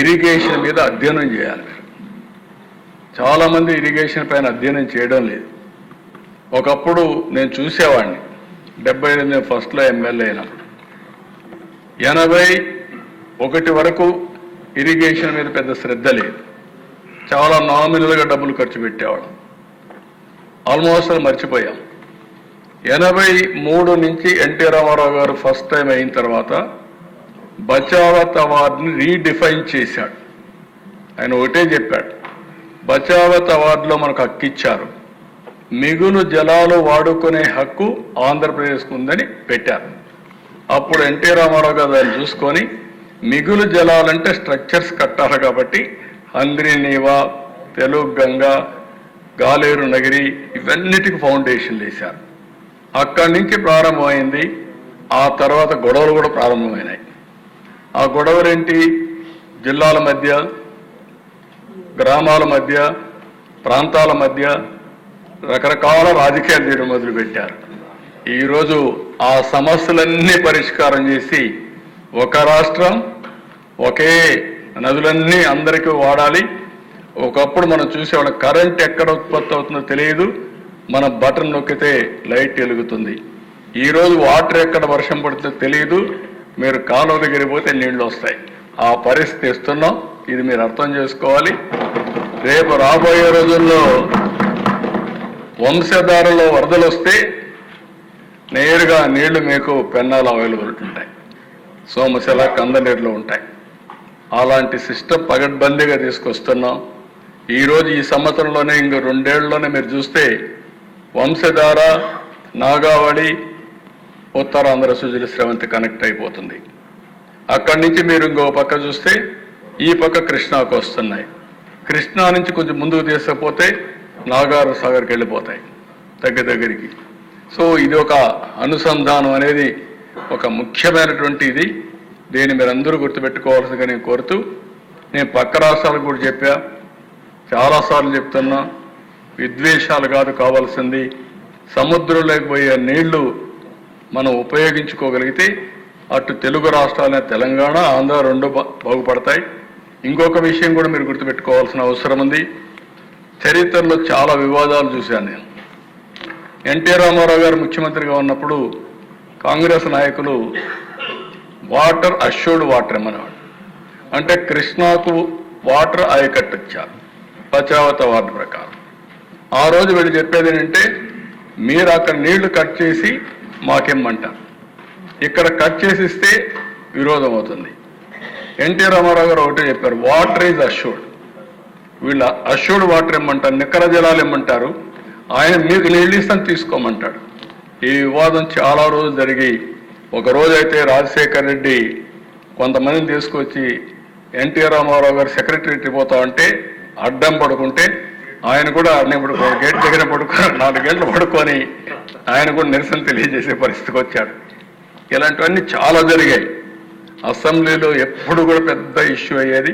ఇరిగేషన్ మీద అధ్యయనం చేయాలి. మీరు చాలామంది ఇరిగేషన్ పైన అధ్యయనం చేయడం లేదు. ఒకప్పుడు నేను చూసేవాడిని, 78 ఫస్ట్లో ఎమ్మెల్యే అయినప్పుడు 81 వరకు ఇరిగేషన్ మీద పెద్ద శ్రద్ధ లేదు. చాలా నామినల్గా డబ్బులు ఖర్చు పెట్టేవాళ్ళం. ఆల్మోస్ట్ అది మర్చిపోయాం. 83 నుంచి ఎన్టీ రామారావు గారు ఫస్ట్ టైం అయిన తర్వాత బచావత్ అవార్డుని రీడిఫైన్ చేశాడు. ఆయన ఒకటే చెప్పాడు, బచావత్ అవార్డులో మనకు హక్కు ఇచ్చారు, మిగులు జలాలు వాడుకునే హక్కు ఆంధ్రప్రదేశ్కు ఉందని పెట్టారు. అప్పుడు ఎన్టీ రామారావు గారు దాన్ని చూసుకొని మిగులు జలాలంటే స్ట్రక్చర్స్ కట్టాలి కాబట్టి హంద్రీనీవా, తెలుగు గంగా, గాలేరు నగిరి ఇవన్నిటికి ఫౌండేషన్లు వేశారు. అక్కడి నుంచి ప్రారంభమైంది. ఆ తర్వాత గొడవలు కూడా ప్రారంభమైనాయి. ఆ గొడవలేంటి? జిల్లాల మధ్య, గ్రామాల మధ్య, ప్రాంతాల మధ్య రకరకాల రాజకీయాలు చేయడం మొదలుపెట్టారు. ఈరోజు ఆ సమస్యలన్నీ పరిష్కారం చేసి ఒక రాష్ట్రం, ఒకే నదులన్నీ అందరికీ వాడాలి. ఒకప్పుడు మనం చూసేవాళ్ళం, కరెంట్ ఎక్కడ ఉత్పత్తి అవుతుందో తెలియదు, మన బటన్ నొక్కితే లైట్ వెలుగుతుంది. ఈరోజు వాటర్ ఎక్కడ వర్షం పడుతుందో తెలియదు, మీరు కాలువ దగ్గరికి పోతే నీళ్లు వస్తాయి. ఆ పరిస్థితి ఇస్తున్నాం. ఇది మీరు అర్థం చేసుకోవాలి. రేపు రాబోయే రోజుల్లో వంశధారలో వరదలు వస్తే నేరుగా నీళ్లు మీకు పెన్నాలు అవైలబుల్ ఉంటాయి, సోమశిల, కందనీరులో ఉంటాయి. అలాంటి సిస్టమ్ పగడ్బందీగా తీసుకొస్తున్నాం. ఈరోజు ఈ సంవత్సరంలోనే ఇంక 2 ఏళ్లలోనే మీరు చూస్తే వంశధార, నాగావళి, ఉత్తరాంధ్ర సుజల స్రవంతి కనెక్ట్ అయిపోతుంది. అక్కడి నుంచి మీరు ఇంకో పక్క చూస్తే ఈ పక్క కృష్ణాకు వస్తున్నాయి. కృష్ణా నుంచి కొంచెం ముందుకు తీసుకపోతే నాగార్ సాగర్కి వెళ్ళిపోతాయి దగ్గరికి. సో ఇది ఒక అనుసంధానం అనేది ఒక ముఖ్యమైనటువంటి ఇది. దీన్ని మీరు అందరూ గుర్తుపెట్టుకోవాల్సిందిగా నేను కోరుతూ, నేను పక్క రాష్ట్రాలకు కూడా చెప్పా, చాలాసార్లు చెప్తున్నా, విద్వేషాలు కాదు కావాల్సింది, సముద్రంలోకి పోయే నీళ్లు మనం ఉపయోగించుకోగలిగితే అటు తెలుగు రాష్ట్రాలైన తెలంగాణ, ఆంధ్ర రెండు బాగుపడతాయి. ఇంకొక విషయం కూడా మీరు గుర్తుపెట్టుకోవాల్సిన అవసరం ఉంది. చరిత్రలో చాలా వివాదాలు చూశాను నేను. ఎన్టీ రామారావు గారు ముఖ్యమంత్రిగా ఉన్నప్పుడు కాంగ్రెస్ నాయకులు వాటర్ అష్యూర్డ్ వాటర్ ఇమ్మనేవాడు. అంటే కృష్ణాకు వాటర్ ఆయకట్టు ఇచ్చారు పచావత వాటర్ ప్రకారం. ఆ రోజు వీళ్ళు చెప్పేది ఏంటంటే మీరు అక్కడ నీళ్లు కట్ చేసి మాకేమ్మంటారు, ఇక్కడ కట్ చేసి ఇస్తే విరోధం అవుతుంది. ఎన్టీ రామారావు గారు ఒకటే చెప్పారు, వాటర్ ఈజ్ అష్యూర్డ్. వీళ్ళ అష్యూర్డ్ వాటర్ ఇమ్మంటారు, నిక్కర జలాలు ఇమ్మంటారు, ఆయన మీకు నీళ్ళు ఇస్తాను తీసుకోమంటాడు. ఈ వివాదం చాలా రోజులు జరిగి ఒక రోజైతే రాజశేఖర్ రెడ్డి కొంతమందిని తీసుకొచ్చి ఎన్టీ రామారావు గారు సెక్రటరీ పోతా ఉంటే అడ్డం పడుకుంటే ఆయన కూడా అడ్డం పడుకో గేట్ దగ్గర 4 గంటలు పడుకొని ఆయన కూడా నిరసన తెలియజేసే పరిస్థితికి వచ్చాడు. ఇలాంటివన్నీ చాలా జరిగాయి. అసెంబ్లీలో ఎప్పుడు కూడా పెద్ద ఇష్యూ అయ్యేది.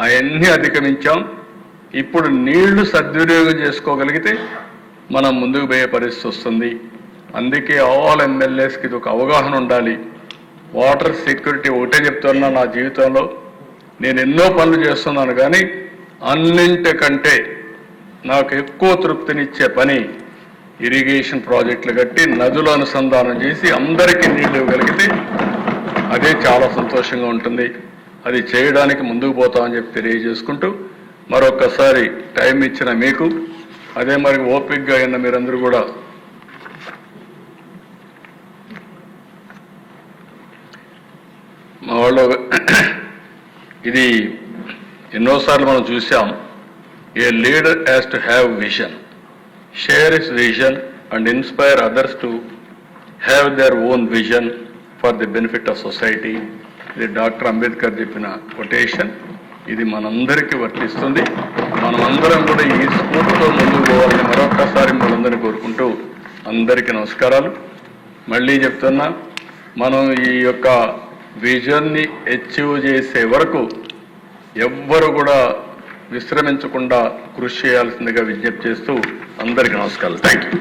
అవన్నీ అధిగమించాం. ఇప్పుడు నీళ్లు సద్వినియోగం చేసుకోగలిగితే మనం ముందుకు పోయే పరిస్థితి వస్తుంది. అందుకే ఆల్ ఎమ్మెల్యేస్కి ఇది ఒక అవగాహన ఉండాలి. వాటర్ సెక్యూరిటీ ఒకటే చెప్తున్నా, నా జీవితంలో నేను ఎన్నో పనులు చేస్తున్నాను, కానీ అన్నింటికంటే నాకు ఎక్కువ తృప్తినిచ్చే పని ఇరిగేషన్ ప్రాజెక్టులు కట్టి నదులు అనుసంధానం చేసి అందరికీ నీళ్లు ఇవ్వగలిగితే అదే చాలా సంతోషంగా ఉంటుంది. అది చేయడానికి ముందుకు పోతామని చెప్పి తెలియజేసుకుంటూ మరొకసారి టైం ఇచ్చిన మీకు, అదే మరి ఓపికగా అయిన మీరందరూ కూడా మా వాళ్ళు ఇది ఎన్నోసార్లు మనం చూసాం. A leader has to have vision, share his vision and inspire others to have their own vision for the benefit of society. ఇది డాక్టర్ అంబేద్కర్ చెప్పిన కొటేషన్. ఇది మనందరికీ వర్తిస్తుంది. మనమందరం కూడా ఈ స్ఫూర్తితో ముందుకు పోవాలని మరొక్కసారి మనందరినీ కోరుకుంటూ అందరికీ నమస్కారాలు. మళ్ళీ చెప్తున్నా, మనం ఈ యొక్క విజన్ని అచీవ్ చేసే వరకు ఎవ్వరు కూడా విశ్రమించకుండా కృషి చేయాల్సిందిగా విజ్ఞప్తి చేస్తూ అందరికీ నమస్కారాలు. Thank you.